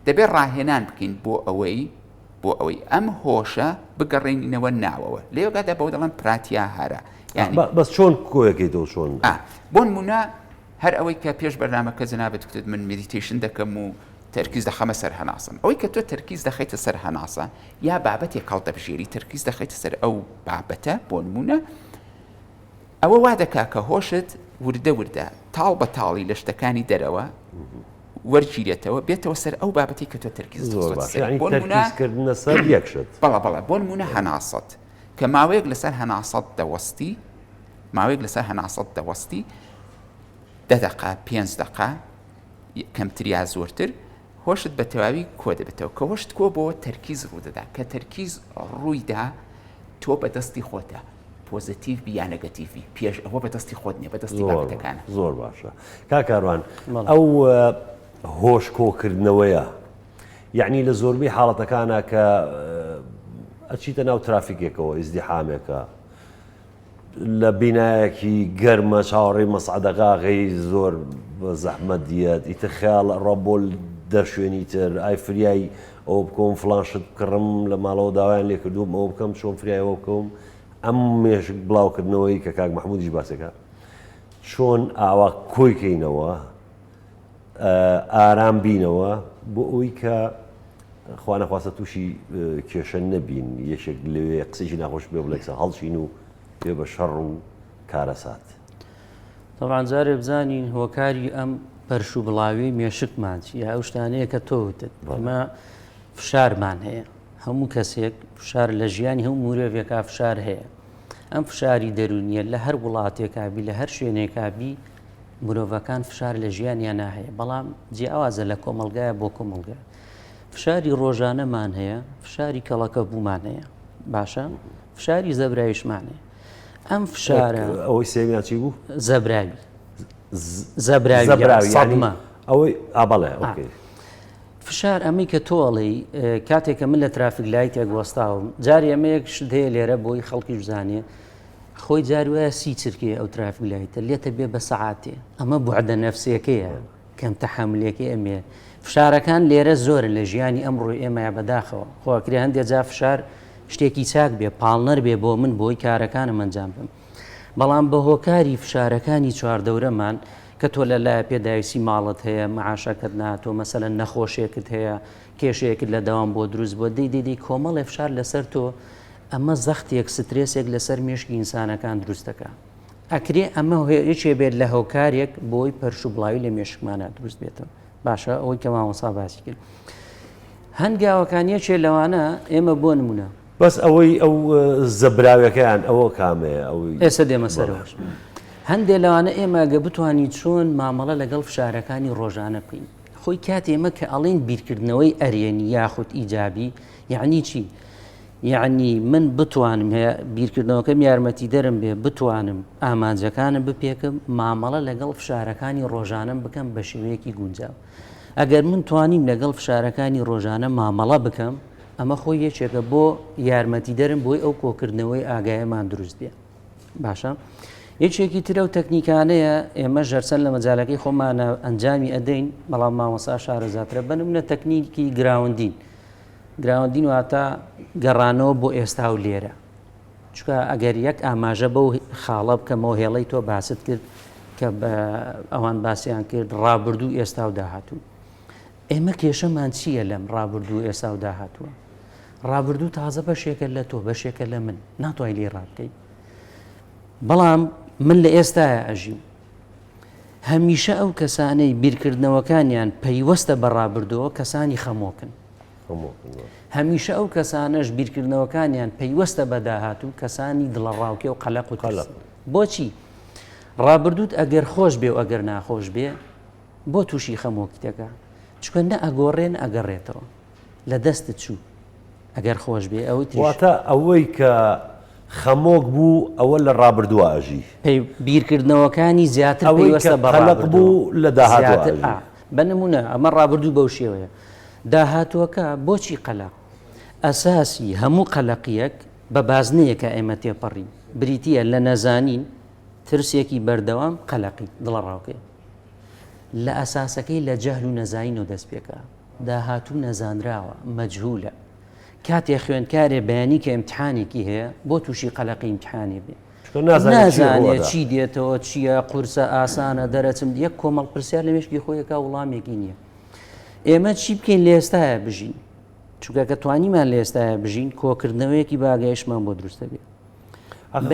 دەبێت ڕاهێنان بکەین بۆ ئەوەی ئەم هۆشە بگەڕێنینەوە ناوەوە لێوەگادا بەو دەڵێن پراتیا هەرە بەس چۆن کۆیەکەیتەوە چۆن بۆ نمونە هەر ئەوەی کە پێش بەرنامەکە جەنابەت وتت من مدیتیشن دەکەم و تەرکیز دەخەمە سەر هەناسم ئەوەی کە تۆ تەرکیز دەخەیتە سەر هەناسە یا بابەتێک هەڵدەبژێری تەرکیز دەخەیتە سەر ئەو بابەتە بۆ نمونە ئەوە وا دەکا کە هۆشت وردە تاڵ بە تاڵی لە شتەکانی دەرەوە وەرگیرێتەوە بێتەوە سەر ئەو بابەتی کە تۆ تەرکیز تەرکیزکردنە سەر یەک شت بەڵە بۆ نمونە هەناسەت کە ماوەیەک لەسەر هەناسەت دەوەستی 10 دقە 5 دقە کەمتر یا زۆرتر هۆشت بە تەواوی کۆ دەبێتەوە کە هۆشت کۆ بۆ تەرکیز ڕوودەدا کە تەرکیز ڕوویدا تۆ بەدەستی خۆتە پۆزیتیڤ بیان نەگەتیڤی پێش ئەوە بەدەستی خۆت نیە بەدەستی بابەتەکانە زۆر باشە کاکاروان ئەو هۆش کۆکردنەوەیە یعنی لە زۆربەی حاڵەتەکانە کە ئەچیتە ناو ترافیکێکەوە ئیزدیحامێکە لە بینایەکی گەرمە چاوەڕێی مەسعەدەقاغی زۆر زەحمەت دیەت ئیتر خەیاڵ ڕۆبۆل دەرشوێنی تر ئای فریای ئەو بکۆم فلانشت بکڕم لە ماڵەوە داوایان لێ کردوم ئەوە بکەم چۆن فریایەوە بکەم ئەم مێشک بڵاوکردنەوەی کە کاک محمودیش باسەکە چۆن ئاوا کۆیکەینەوە ئارام بینەوە بۆ ئەوی کە خوا نەخواستە تووشی کێشە نەبین یەشێک لەوێ قسەیشی ناخۆش بێ بڵێکسە هەڵچین و پێ بە شەڕ و کارەسات طبعا جارێ بزانین هۆکاری ئەم پەرش و بڵاوی مێشکمان یا ئەو شتانەیە کە تۆ وتت ئەمە فشارمان هەیە هەموو کەسێک فشار لە ژیانی هەموو مرۆڤێکا فشار هەیە ئەم فشاری دەرونیە لە هەر وڵاتێکابی لە هەر شوێنێکابی مرۆڤەکان فشار لە ژیانیان ناهەیە بەڵام جیاوازە لە کۆمەلگایە بۆ کۆمەلگا فشاری ڕۆژانەمان هەیە فشاری کەڵەکە بوومان هەیە باشە فشاری زەبراویشمان هەیە ئەم فشارە ئەوەی سێمیان چی بوو زەبراوی سەدمە ئەوەی ئابەڵێ فشار ئەمەی کە تۆڵی کاتێککە من لە ترافیک لایتێک وەستاوم جاری ئەمەیەک شت هەیە لێرە بۆی خەڵکی بزانێ خۆی جار وایە سی چرکێ ئەو ترافیک لایتە لێتە بێ بە سەعاتێ ئەمە بوعدە نەفسیەکەیە کەم تەحملێکی ئەمێ فشارەکان لێرە زۆر لە ژیانی ئەمڕۆی ئێمەیە بەداخەوە خۆکرێ هەندێک جا فشار شتێکی چاک بێ پاڵنەر بێ بۆ من بۆی کارەکانم ئەنجام بم بەڵام بە هۆکاری فشارەکانی چواردەورەمان کە تۆ لە لایە پێداویسی ماڵت هەیە مەعاشەکەت ناتۆ مەسەلەن نەخۆشیەکت هەیە کێشەیەکت لە داوام بۆ دروست بۆ دەی کۆمەڵێ فشار لەسەر تۆ ئەمە زەختێک سترێسێک لەسەر مێشکی ئینسانەکان دروستەکە ئەکرێ ئەمە هێچێ بێت لە هۆکارێک بۆی پەرش و بڵاوی لە مێشکمانە دروست بێتەوە باشە ئەوەی کە مامۆستا باسی کرد هەنگاوەکانیەکێ لەوانە ئێمە بۆ نمونە بەس ئەوەی ئەو زەبراوەکەیان ئەوە کامەیە ئەوەی ئێستا دێمە سەرەوەش هەندێک لەوانە ئێمەگە بتوانین چۆن مامەڵە لەگەڵ فشارەکانی ڕۆژانە بکەین خۆی کاتێمە کە ئەڵێن بیرکردنەوەی ئەرێنی یاخود ئیجابی یعنی چی؟ یعنی من بتوانم هەیە بیرکردنەوەکەم یارمەتی دەرم بێ بتوانم ئامانجەکانم بپێکم مامەڵە لەگەڵ فشارەکانی ڕۆژانم بکەم بە شێوەیەکی گونجاو ئەگەر من توانیم لەگەڵ فشارەکانی ڕۆژانە مامەڵە بکەم ئەمە خۆی یەکێکە بۆ یارمەتی دەرم بۆی ئەو کۆکردنەوەی ئاگایەمان دروست بێ باشە یەکێکی ترە و تەکنیکانەیە ئێمە ژەرچەند لە مەجالەکەی خۆمانە ئەنجامی ئەدەین بەڵام مامۆستا شارەزاترە بنمونە تەکنیکی گراوندین واتە گەڕانەوە بۆ ئێستا و لێرە چکە ئەگەر یەک ئاماژە بەو خاڵە بکەمەوە هێڵەی تۆ باست کرد کە ئەوان باسییان کرد ڕابردوو ئێستا و داهاتوو ئێمە کێشەمان چییە لەم ڕابردوو ئێستا و داهاتووە ڕابردوو تازە بەشێکە لە تۆ بەشێکە لە من ناتوانای لێ ڕابکەیت بەڵام من لە ئێستاە ئەژیم هەمیشە ئەو کەسانەی بیرکردنەوەکانیان پەیوەستە بە ڕابردووە کەسانی خەمۆکن هەمیشە ئەو کەسانەش بیرکردنەوەکانیان پەیوەستە بە داهاتوو کەسانی دڵەڕاوکێ و قەلەق و تەلق بۆچی ڕابردووت ئەگەر خۆش بێ و ئەگەر ناخۆش بێ بۆ تووشی خەمۆکیتەکە چکە نە ئەگۆڕێن ئەگەڕێتەوە لە دەستت چوو ئەگەر خۆش بێ ئەوەی واتە ئەوەی کە خەمۆک بوو ئەوە لە ڕابردووە ئەژی بیرکردنەوەکانی زیاتر پێوەستە بە قەلق بوو لە داهاتوە بنمونە ئەمە ڕابردوو بەو شێوەیە داهاتووەکە بۆچی قەلق ئەساسی هەموو قەلقیەک بە بازنەیەکە ئێمە تێپەڕین بریتیە لە نەزانین ترسێکی بەردەوام قەلقی دڵەڕاوکێ لە ئەساسەکەی لە جەهل و نەزانین و دەست پێکە داهاتوو نەزانراوە مەجهولە کاتێ خوێندکارێ بەیانی کە ئیمتحانێکی هەیە بۆ تووشی قەلقی ئیمتحانی بێ نازانێت چی دێتەوە چییە قورسە ئاسانە دەرەچم یەک کۆمەڵ پرسیار لە مێشکی خۆیەکە وڵامێکی نییە ئێمە چی بکەین لە ئێستاە بژین چونکە کە توانیمان لە ئێستاە بژین کۆکردنەوەیەکی باگەیشمان بۆ دروستە بێت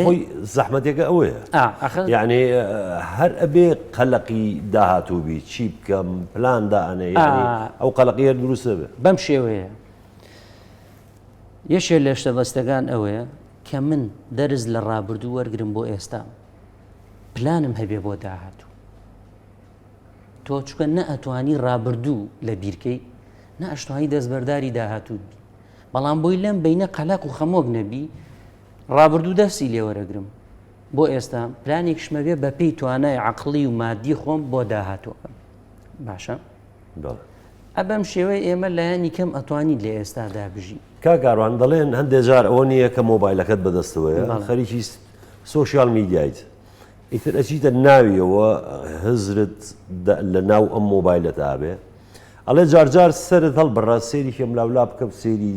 خۆی زەحمەتێکە ئەوەیە یعنی هەر ئەبێ قەلقی داهاتووبی چی بکەم پلاندا ئەنێ ئەو قەلقیە دروستە بێ بەم شێوەیە یەشێ لە شتەبەستەکان ئەوەیە کە من دەرز لە ڕابردوو وەرگرم بۆ ئێستا پلانم هەبێ بۆ داهاتوو تۆ چکە نە ئەتوانی ڕابردوو لە بیرکەی نە ئەشتوانی دەستبەرداری داهاتوو بی بەڵام بۆی لەم بینە قەلق و خەمۆک نەبی ڕابردوو دەستی لێوەرەگرم بۆ ئێستا پلانێکشمە بێ بە پێی توانای عەقڵی و مادی خۆم بۆ داهاتووەکەم باشە ئەبەم شێوەی ئێمە لایەنی کەم ئەتوانیت لە ئێستادا بژی کاکاروان دەڵێن هەندێک جار ئەوە نییە کە مۆبایلەکەت بەدەستەوەیە خەریکی سۆشیال میدیایت ئیتر ئەچیتە ناویەوە هزرت لە ناو ئەم مۆبایلەتا بێ ئەڵێ جارجار سەرت هەڵبڕا سێری کەم لاولا بکە سێری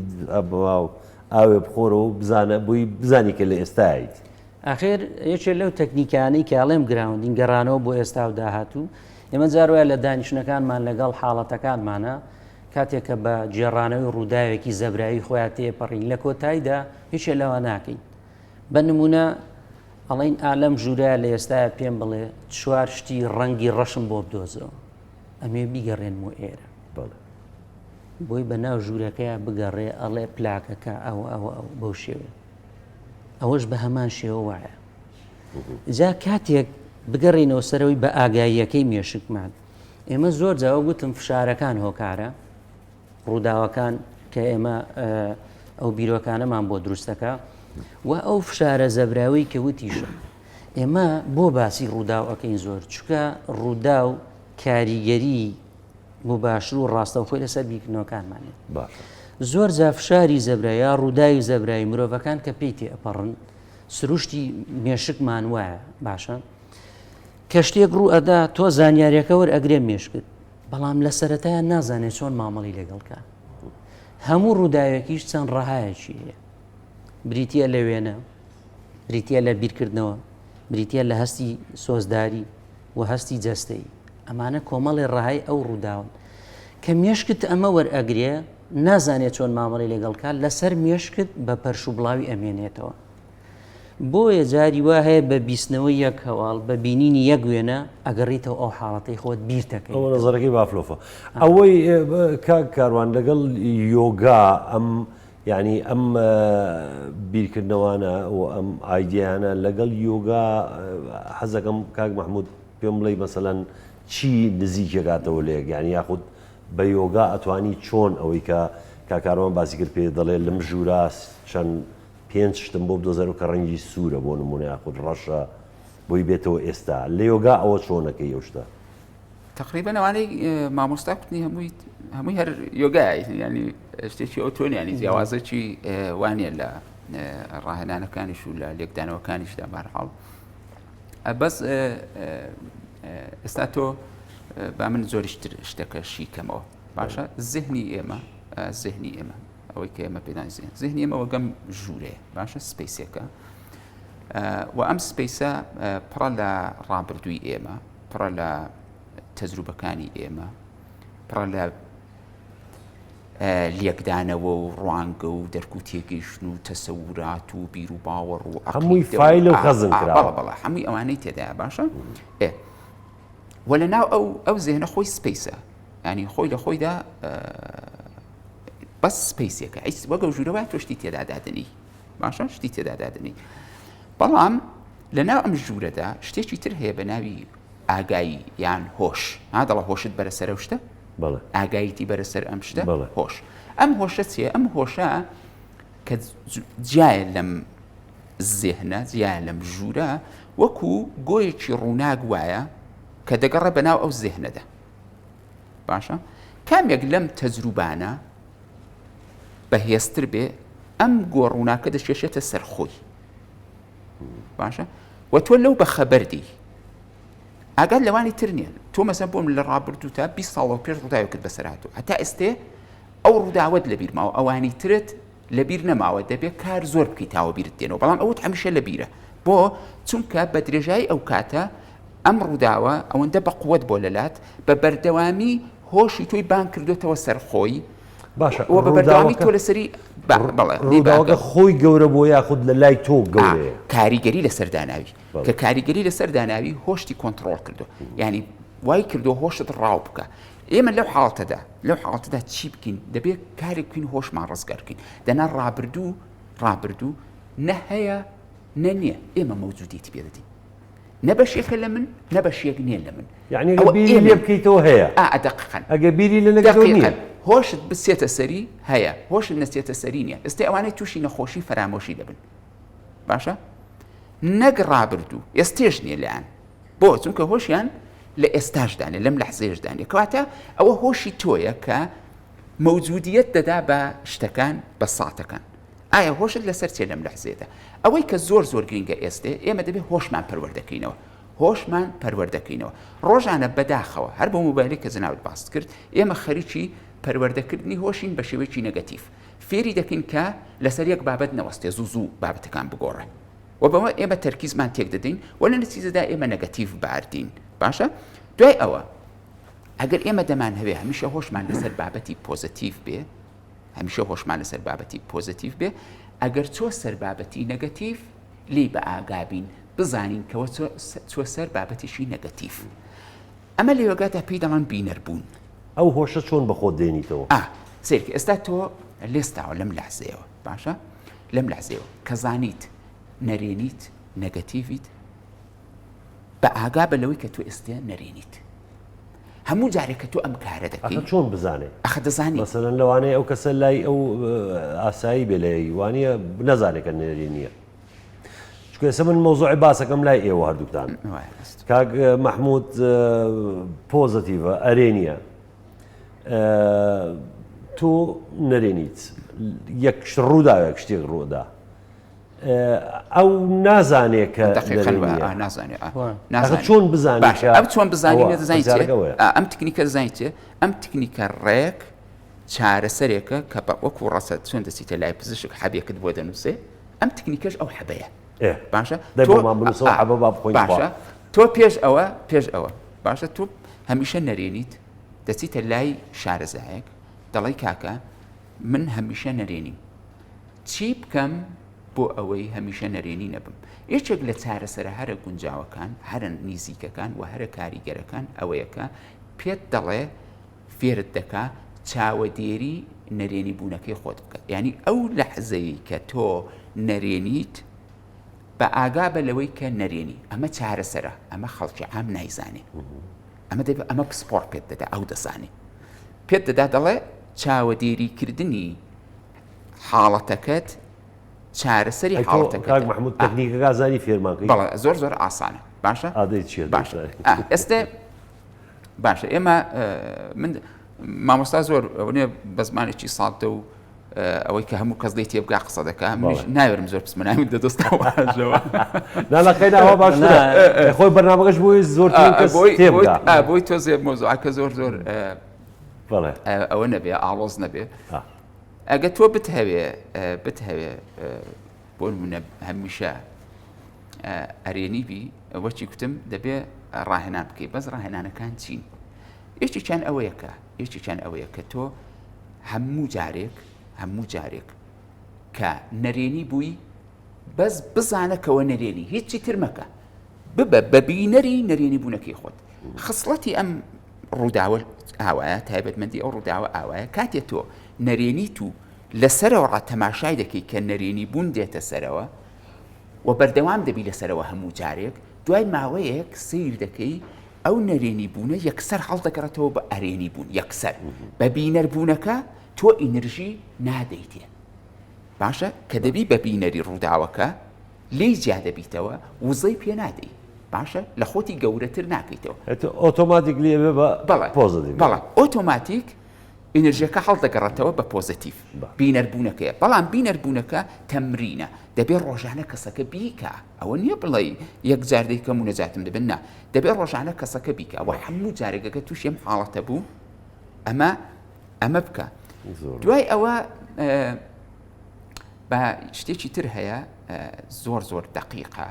ئاوێ بخۆرەوە بزانە بووی بزانی کە لە ئێستایت ئاخر یەکێک لەو تەکنیکانەی کە ئەڵێم گراوندین گەڕانەوە بۆ ئێستا و داهاتوو ئێمە جاروایە لە دانیشتەکانمان لەگەڵ حاڵەتەکانمانە کاتێککە بە جێڕانەوەی ڕووداوێکی زەبرایی خۆیان تێپەڕین لە کۆتاییدا هیچێ لەوە ناکەین بە نمونە ئەڵین ئالەم ژوورە لە ئێستاە پێم بڵێ چوار شتی ڕەنگی ڕەشم بۆ بدۆزەوە ئەمێ بیگەڕێن و ئێرە بۆی بە ناو ژوورەکەیە بگەڕێ ئەڵێ پلاکەکە ئەو بەو شێوە ئەوەش بە هەمان شێوە وایە جا کاتێک بگەڕینەوە سەرەوەی بە ئاگاییەکەی مێشکمان ئێمە زۆر جاوە گوتم فشارەکان هۆکارە ڕووداوەکان کە ئێمە ئەو بیرۆکانەمان بۆ دروستەکە و ئەو فشارە زەبراوی کە وتیشە ئێمە بۆ باسی ڕووداوەکەین زۆر چکە ڕووداو کاریگەری مباشر و ڕاستەوخۆی لەسەر بیرکردنەوەکانمانێت زۆر جا فشاری زەبرایە ڕووداوی زەبرایی مرۆڤەکان کە پێی تێئەپەڕن سروشتی مێشکمان وایە باشە کە شتێک ڕوو ئەدا تۆ زانیاریەکە وەرئەگرێ مێشکت بەڵام لە سەرەتایان نازانێت چۆن مامەڵی لەگەڵکە هەموو ڕووداوێکیش چەند ڕەهایەکی هەیە بریتە لە وێنە بریتە لە بیرکردنەوە بریتە لە هەستی سۆزداری و هەستی جەستەی ئەمانە کۆمەڵی ڕەهای ئەو ڕووداون کە مێشکت ئەمە وەرئەگرێ نازانێت چۆن مامەڵی لەگەڵکە لەسەر مێشکت بە پەرش و بڵاوی ئەمێنێتەوە بۆیە جاری وا هەیە بە بیستنەوەی یەک هەواڵ بە بینینی یەک وێنە ئەگەڕیتەوە ئەو حاڵەتەی خۆت بیرتەکەی ئەوە نەزەرەکەی بافلۆفە ئەوەی کاروان لەگەڵ یۆگا ئەم یعنی ئەم بیرکردنەوانە و ئەم ئایدیانە لەگەڵ یۆگا حەزەکەم کاک مەحموود پێم بڵێ مەسەلەن چی نزیکەکاتەوە لێک یعنی یاخود بە یۆگا ئەتوانی چۆن ئەوەی کە کاکاروان باسی کرد پێ دەڵێ لەم ژوورا چەند 5 شتم بۆ بدۆزەرەوە کە ڕەنگی سوورە بۆ نمونە یاخود ڕەشە بۆی بێتەوە ئێستا لە یۆگا ئەوە چۆنەکەی ئەو شتە تقریبا ئەوانەی مامۆستا کوتنی هەمووی هەر یۆگای ینی شتێکی ئەو تۆنی ینی جیاوازەکی وانە لە ڕاهێنانەکانیش و لە لێکدانەوەکانیشدا بەهەرحاڵ بەس ئێستا تۆ با من زۆریشتر شتەکەشی کەمەوە باشە زهنی ئێمە ئەوەی کە ئێمە پێدان زهنی ئێمە وەگەم ژوورەیە باشە سپیسێکە و ئەم سپیسە پڕە لە ڕابردووی ئێمە پڕە لە تەجروبەکانی ئێمە پڕە لە لێکدانەوە و ڕوانگە و دەرکوتێگەیشتن و تەسەورات و بیر و باوەڕ و هەمووی فایل و خەزم کراوە بەڵێ هەمووی ئەوانەی تێدایە باشە وە لە ناو ئەو زێنە خۆی سپیسە ینی خۆی لە خۆیدا بەس سپیسێکە وەگە ژوورەوە تۆ شتی تێدا دادنی باشە شتی تێدا دادنی بەڵام لە ناو ئەم ژوورەدا شتێکی تر هەیە بە ناوی ئاگایی یان هۆش دەڵە هۆشت بەرەسەرە شتە ئاگاییتی بەرەسەر ئەم شتە هۆش ئەم هۆشە چیە ئەم هۆشە کە جیایە لەم زێهنە جیایە لەم ژوورە وەکو گۆیەکی ڕووناک وایە کە دەگەڕێ بەناو ئەو زێهنەدا باشە کامێک لەم تەجروبانە بەهێزتر بێ ئەم گۆ ڕووناکە دەشێشێتە سەرخۆی باشە و تۆ لەو بەخەبەردی ئاگات لەوانی تر نیە تۆ مەسەن بۆم لە ڕابردوو تا 20 ساڵەوە پێش ڕووداوی کرد بەسەرهاتوو هەتا ئێستێ ئەو ڕووداوت لەبیر ماوە ئەوانی ترت لەبیر نەماوە دەبێت کار زۆر بکەیتاوە بیرت دێنەوە بەڵام ئەوت هەمیشە لە بیرە بۆ چونکە بە درێژایی ئەو کاتە ئەم ڕووداوە ئەوەندە بە قووەت بۆ لەلات بە بەردەوامی هۆشی تۆی بان کردوێتەوە سەرخۆی باشە وە بە بەردەوامی تۆ لەسەری ڕووداوەکە خۆی گەورە بۆ یاخود لە لای تۆ گەورەیە کاریگەری لەسەر داناوی کە کاریگەری لەسەر داناوی هۆشتی کۆنتترۆل کردو ینی وای کردو هۆشت ڕاو بکە ئێمە لەو حاڵەتەدا چی بکەین دەبێت کارێک بکەین هۆشمان ڕزگار بکەین دەنا ڕابردوو نە هەیە نە نییە ئێمە مەوجودیتی پێ دەدەین نە بەشێکە لە من نە بەشێک نییە لە من یعنی بیری لێ بکەیتەوە هەیە دقیقاً ئەگە بیری لە نەگەڕ نییە هۆشت بسێتە سەری هەیە هۆشت نەچێتە سەری نییە ئێستا ئەوانەی تووشی نەخۆشی فەرامۆشی دەبن باشە نەک ڕابردوو ئێستێش نییە لەیان بۆ چونکە هۆشیان لە ئێستاشدانێ لەم لەحزەیەشدانێ کەواتە ئەوە هۆشی تۆیە کە مەوجودیەت دەدا بە شتەکان بە ساتەکان ئایا هۆشت لەسەر چێ لەم لەحزەیەدا ئەوەی کە زۆر گرنگە ئێستێ ئێمە دەبێت هۆشمان پەروەردەکەینەوە ڕۆژانە بەداخەوە هەر بۆ مۆبایلی کە جناوت باست کرد ئێمە خەریکی پەروەردەکردنی هۆشین بە شێوەیەکی نەگەتیڤ فێری دەکەین کە لەسەر یەک بابەت نەوەستێ زوو بابەتەکان بگۆڕێ و بەوە ئێمە تەرکیزمان تێک دەدەین و لە نەتیجەدا ئێمە نەگەتیڤ باردین باشە دوای ئەوە ئەگەر ئێمە دەمان هەوێ هەمیشە هۆشمان لەسەر بابەتی پۆزتیڤ بێ هەمیشە هۆشمان لەسەر بابەتی پۆزتیڤ بێ ئەگەر چۆ سەر بابەتی نەگەتیڤ لی بە ئاگابین بزانین کەەوە چۆ سەر بابەتیشی نەگەتیڤ ئەمە لە وێگادا پێی دەڵان بینەربوون ئەو هۆشە چۆن بە خۆت دێنیتەوە سێرکە ئێستا تۆ لێستاوە لەم لەحزەیەوە باشە لەم لەحزەیەوە کە زانیت نەرێنیت نەگەتیڤیت بە ئاگا بە لەوەی کە تۆ ئێستا نەرێنیت هەموو جارێکە تۆ ئەم کارە دەکەی چۆن بزانێ ئەخە دەزانی مەسەلەن لەوانەیە ئەو کەسە لای ئەو ئاسایی بێ لای وانە نەزانێت کە نەرێنیە چکە ئێستا من مۆزوعی باسەکەم لای ئێوە هەردووکتان کاک مەحموود پۆزتیڤە ئەرێنیە تۆ نەرێنیت یەک ڕووداوێک شتێک ڕوودا ئەو نازانێت کە نازانێت چۆن بزانێت ئەم چۆن بزانینە دەزانیت ئەم تکنیکە دەزانیتێ ئەم تکنیکە ڕێک چارەسەرێکە کە بە وەکو ڕاستە چۆن دەچیتە لای پزیشک حەبێکت بۆ دەنووسێ ئەم تکنیکەش ئەو حەبەیە باشە باشە تۆ پێش ئەوە باشە تۆ هەمیشە نەرێنیت دەچیتە لای شارەزایەک دەڵی کاکە من هەمیشە نەرێنیم چی بکەم بۆ ئەوەی هەمیشە نەرێنی نەبم یەکێک لە چارەسەرە هەرە گونجاوەکان هەرە نزیکەکان و هەرە کاریگەرەکان ئەوەیەکە پێت دەڵێ فێرت دەکا چاوەدێری نەرێنی بوونەکەی خۆت بکە یعنی ئەو لەحزەیە کە تۆ نەرێنیت بە ئاگا بە لەوەی کە نەرێنی ئەمە چارەسەرە ئەمە خەڵکی عام نایزانێ ئەمە پسپۆر پێت دەدا ئەو دەزانێ پێت دەدا دەڵێ چاوەدێریکردنی حاڵەتەکەت چارەسەری حاڵەتەکە محمود تەکنیکەکە زانی فێرمانکەی بەڵێ زۆر ئاسانە باشە باشە ئێستا باشە ئێمە من مامۆستا زۆر ئەوەیە بە زمانێکی سادە و ئەوەی کە هەموو کەس دەی تێبگا قسە دەکە منیش ناوێرم زۆر پسمە ناوی دەدەستەوەژەوە ناڵەکەینەوە باشترە خۆی بەرنامەکەش بۆی زۆرترین کەس تێبگا بۆی تۆ زێ مۆزوعەکە زۆر بەڵێ ئەوە نەبێ ئاڵۆز نەبێ ئەگە تۆ بتهەوێ بۆ نمونە هەمیشە ئەرێنی بی وەچی کوتم دەبێ ڕاهێنان بکەیت بەس ڕاهێنانەکان چین یەکێکیان ئەوەیە کە تۆ هەموو جارێک کە نەرێنی بووی بەس بزانە کەەوە نەرێنی هیچی ترمەکە ببە بەبینەری نەرێنی بوونەکەی خۆت خصڵەتی ئەم ڕووداوە ئاوایە تایبەتمەندی ئەو ڕووداوە ئاوایە کاتێ تۆ نەرێنی تو لەسەرەوە ڕاتەماشای دەکەی کە نەرێنی بوون دێتە سەرەوە و بەردەوام دەبی لەسەرەوە هەموو جارێک دوای ماوەیەک سیر دەکەی ئەو نەرێنی بوونە یەکسەر هەڵدەگەڕێتەوە بە ئەرێنی بوون یەکسەر بە بینەر بوونەکە تۆ ئینرژی نادەیتێ باشە کە دەبی بە بینەری ڕووداوەکە لی جیا دەبیتەوە وزەی پێ نادەی باشە لە خۆتی گەورەتر ناکەیتەوە ئۆتۆماتیک لێ بە پۆزیتیڤ بەڵام ئۆتۆماتیک ئینرژیەکە هەڵدەگەڕێتەوە بە پۆزیتیڤ بینەربوونەکەیە بەڵام بینەربوونەکە تەمرینە دەبێت ڕۆژانە کەسەکە بیکە ئەوە نییە بڵێ یەک جاردەی کەم و نەجاتم دەبن نا دەبێت ڕۆژانە کەسەکە بیکە ئەوە هەموو جارێکەکە تووشی ئەم حاڵەتە بوو ئەمە بکە دوای ئەوە بە شتێکی تر هەیە زۆر دقیقە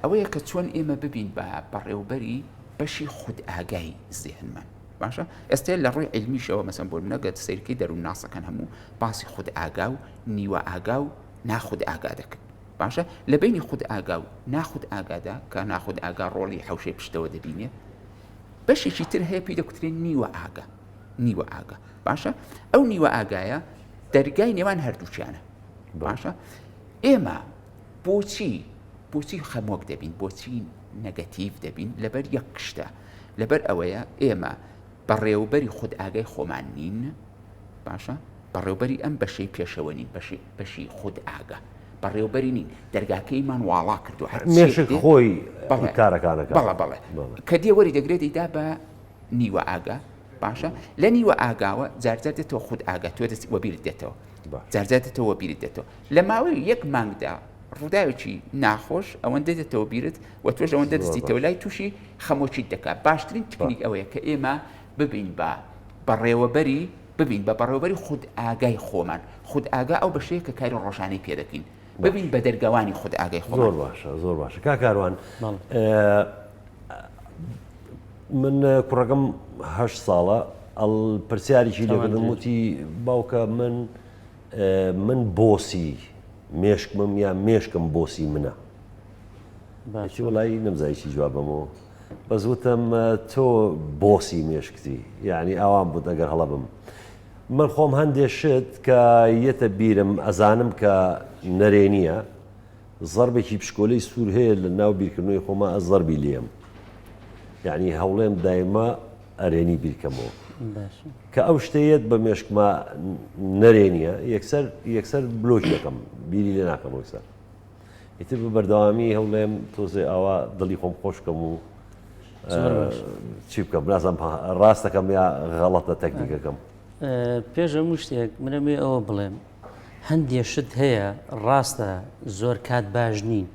ئەوەیە کە چۆن ئێمە ببین بە بەڕێوبەری بەشی خود ئاگای زێنمان باشە ئێستا لە ڕووی علمیشەوە مەسەن بۆ نەگەت سیرکەی دەروون ناسەکان هەموو باسی خود ئاگا و نیوە ئاگا و ناخود ئاگا دەکەن باشە لە بینی خود ئاگا و ناخود ئاگادا کە ناخود ئاگا ڕۆڵی حوشەی پشتەوە دەبینێ بەشێکی تر هەیە پێی دەکوترێن نیوە ئاگا باشە ئەو نیوە ئاگایە دەرگای نێوان هەردووچیانە باشە ئێمە بۆچی خەمۆک دەبین بۆچی نەگەتیڤ دەبین لەبەر یەک کشتە لەبەر ئەوەیە ئێمە بەڕێوبەری خود ئاگای خۆمان نین باشە بەڕێوبەری ئەم بەشەی پێشەوە نین بەشی خود ئاگا بەڕێوبەری نین دەرگاکەیمان واڵا کردو مێشک خۆی کارەکانەکە بەڵێ کە دیێوەری دەگرێت دیدا بە نیوە ئاگا باشە لە نیوە ئاگاوە جارجار دێتەوە خود ئاگا تۆ دەست وەبیرت دێتەوە جارجار دێتەوە وەبیرت دێتەوە لە ماوەی یەک مانگدا ڕووداوێکی ناخۆش ئەوەندە دێتەوە بیرت و تۆش ئەوەندە دەستیتەوە لای تووشی خەمۆچیت دەکات باشترین تکنیک ئەوەیە کە ئێمە ببین بە بەڕێوەبەری خود ئاگای خۆمان خود ئاگا ئەو بەشەیە کە کاری ڕۆژانەی پێ دەکەین ببین بە دەرگاوانی خود ئاگای خۆمان زۆر باشە کاکاروان من کوڕەکەم 8 ساڵە پرسیاریی لەگەڵم وتی باوکە من بۆسی مێشکمم یا مێشکم بۆسی منە چی وڵی نەمزایکی جوابەمەوە بەزوتم تۆ بۆسی مێشکتی یعنی ئەوان بوو ئەگەر هەڵە بم من خۆم هەندێک شت کە یەتە بیرم ئەزانم کە نەرێنیە زەربێکی پشکۆلەی سوور هەیە لە ناو بیرکردنەوەی خۆمە ئە زەربی لێم یعنی هەوڵێم دایما ئەرێنی بیرکەمەوە کە ئەو شتەیەت بە مێشکمە نەرێنیە یەکسەر بلۆک دەکەم بیری لێ ناکەم وەکسەر ئیتر بە بەردەوامی هەوڵێم تۆزێ ئاوا دڵی خۆم خۆشکەم و چی بکەم نازم ڕاستەکەم یا غەڵەتە تەکنیکەکەم پێش هەموو شتێک منەمێ ئەوە بڵێم هەندێک شت هەیە ڕاستە زۆر کات باش نین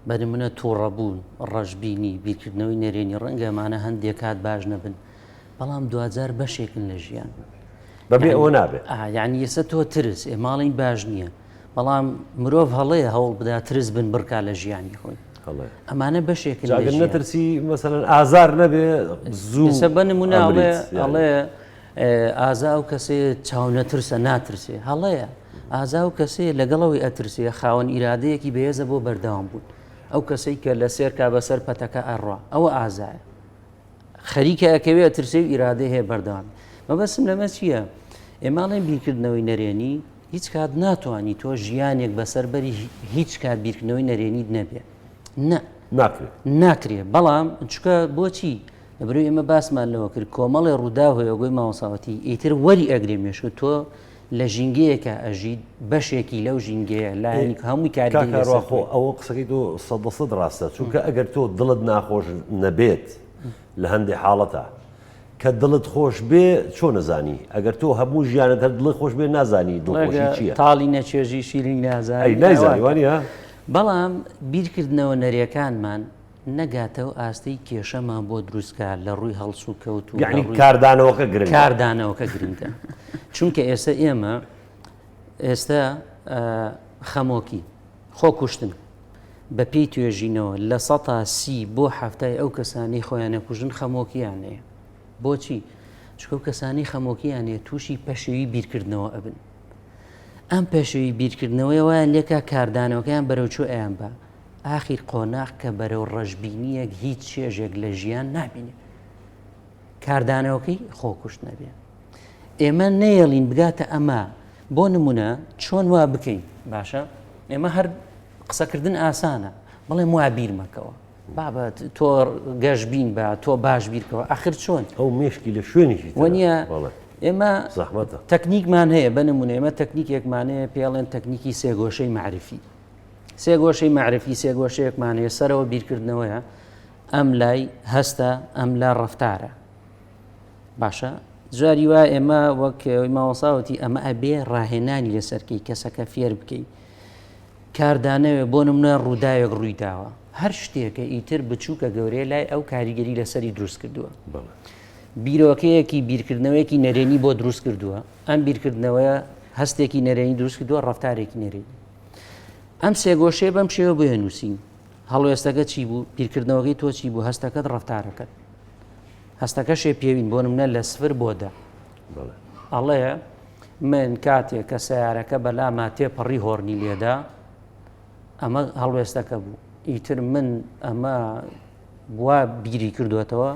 بەنمونە تووڕەبوون ڕەشببینی بیرکردنەوەی نەرێنی ڕەنگەمانە هەندێک کات باش نەبن بەڵام دوجار بەشێکن لە ژیان بەبێ ئەوە نابێت یعنی ئێستا تۆ ترس ماڵین باش نییە بەڵام مرۆڤ هەڵەیە هەوڵ بدا ترس بن بڕکا لە ژیانی خۆی ئەمانە بەشێکن نەترسی مەسەلەن ئازار نەبێ زوو بە نمونە ئەڵێ ئازا و کەسێ چاو نەترسە ناترسێ هەڵەیە ئازا و کەسێ لەگەڵەوەی ئەترسێ خاوەن ئیرادەیەکی بەهێزە بۆ بەردەوام بوون ئەو کەسەی کە لە سێرکا بەسەر پەتەکە ئەڕوا ئەوە ئازایە خەریکە ئەکەوێ ئەترسێ و ئیرادەی هەیە بەردەوام مەبەستم لەمە چییە ئێماڵێن بیرکردنەوەی نەرێنی هیچ کات ناتوانانی تۆ ژیانێک بەسەربەری هیچ کات بیرکردنەوەی نەرێنیت نەبێت ناکرێت بەڵام چکە بۆچی لەبەرەوەی ئێمە باسمان لەوە کرد کۆمەڵی ڕوودا هۆیەگۆی ماوەساوەتی ئیتر وەری ئەگرێ مێشک تۆ لە ژینگەیەکە ئەژید بەشێکی لەو ژینگەیە لایەنی هەمووی کارخۆ ئەوە قسەکەی تۆ 100% ڕاستە چونکە ئەگەر تۆ دڵت ناخۆش نەبێت لە هەندێک حاڵەتە کە دڵت خۆش بێ چۆن نەزانی ئەگەر تۆ هەموو ژیانت هەر دڵی خۆش بێ نازانی دڵخۆشی چییە تاڵی نەچێژی شیرین نازانی نایزانیوانە بەڵام بیرکردنەوە نەریەکانمان نەگاتەوە ئاستەی کێشەمان بۆ دروستکار لە ڕووی هەڵس و کەوت و یعنی کاردانەوەکە گرنگ کاردانەوەکە گرنگە چونکە ئێستا ئێمە خەمۆکی خۆ کوشتن بە پێی توێژینەوە لە 130 بۆ هەفتای ئەو کەسانی خۆیانە کوژن خەمۆکییانەیە بۆچی؟ چکە ئەو کەسانی خەمۆکییانەیە تووشی پەشێوی بیرکردنەوە ئەبن ئەم پێشەوی بیرکردنەوەی وایان لێکە کاردانەوەکەیان بەرەوچۆ ئەیان بە ئاخیر قۆناغ کە بەرەو ڕەشببینیەک هیچ چێژێک لە ژیان نابینێ کاردانەوەکەی خۆکوشت نەبێ ئێمە نەیەڵین بگاتە ئەمە بۆ نمونە چۆن وا بکەین باشە ئێمە هەر قسەکردن ئاسانە بەڵێم وا بیرمەکەوە بابەت تۆ گەشتبین بە تۆ باش بیرکەوە ئاخر چۆن ئەو مێشکی لە شوێنێکی وەنیە ئێمە زەحمەتە تەکنیکمان هەیە بە نمونە ئێمە تەکنیکێکمانەیە پێڵێن تەکنیکی سێگۆشەی معرفی سێگۆشەی معرفی سێگۆشەیەکمان هەیە سەرەوە بیرکردنەوەیە ئەم لای هەستە ئەم لا ڕەفتارە باشە جاری وای ئێمە وەک ماوەساوەتی ئەمە ئەبێ ڕاهێنانی لەسەرکەی کەسەکە فێر بکەیت کاردانەوێ بۆ نمونە ڕووداوێک ڕوویداوە هەر شتێکە ئیتر بچووکە گەورەیە لای ئەو کاریگەری لەسەری دروست کردووە بیرۆکەیەکی بیرکردنەوەیەکی نەرێنی بۆ دروست کردووە ئەم بیرکردنەوەیە هەستێکی نەرێنی دروست کردووە ڕەفتارێکی نەرێنی ئەم سێگۆشەیە بەم شێوە بۆ نووسین هەڵوێستەکە چی بوو بیرکردنەوەکەی تۆ چی بوو هەستەکەت ڕەفتارەکەت هەستەکە شێ پێوین بۆ نمونە لە 0 بۆ 10 ئەڵێ من کاتێک کە سیارەکە بەلامە تێپەڕی هۆرنی لێدا ئەمە هەڵوێستەکە بوو ئیتر من ئەمە وا بیری کردوێتەوە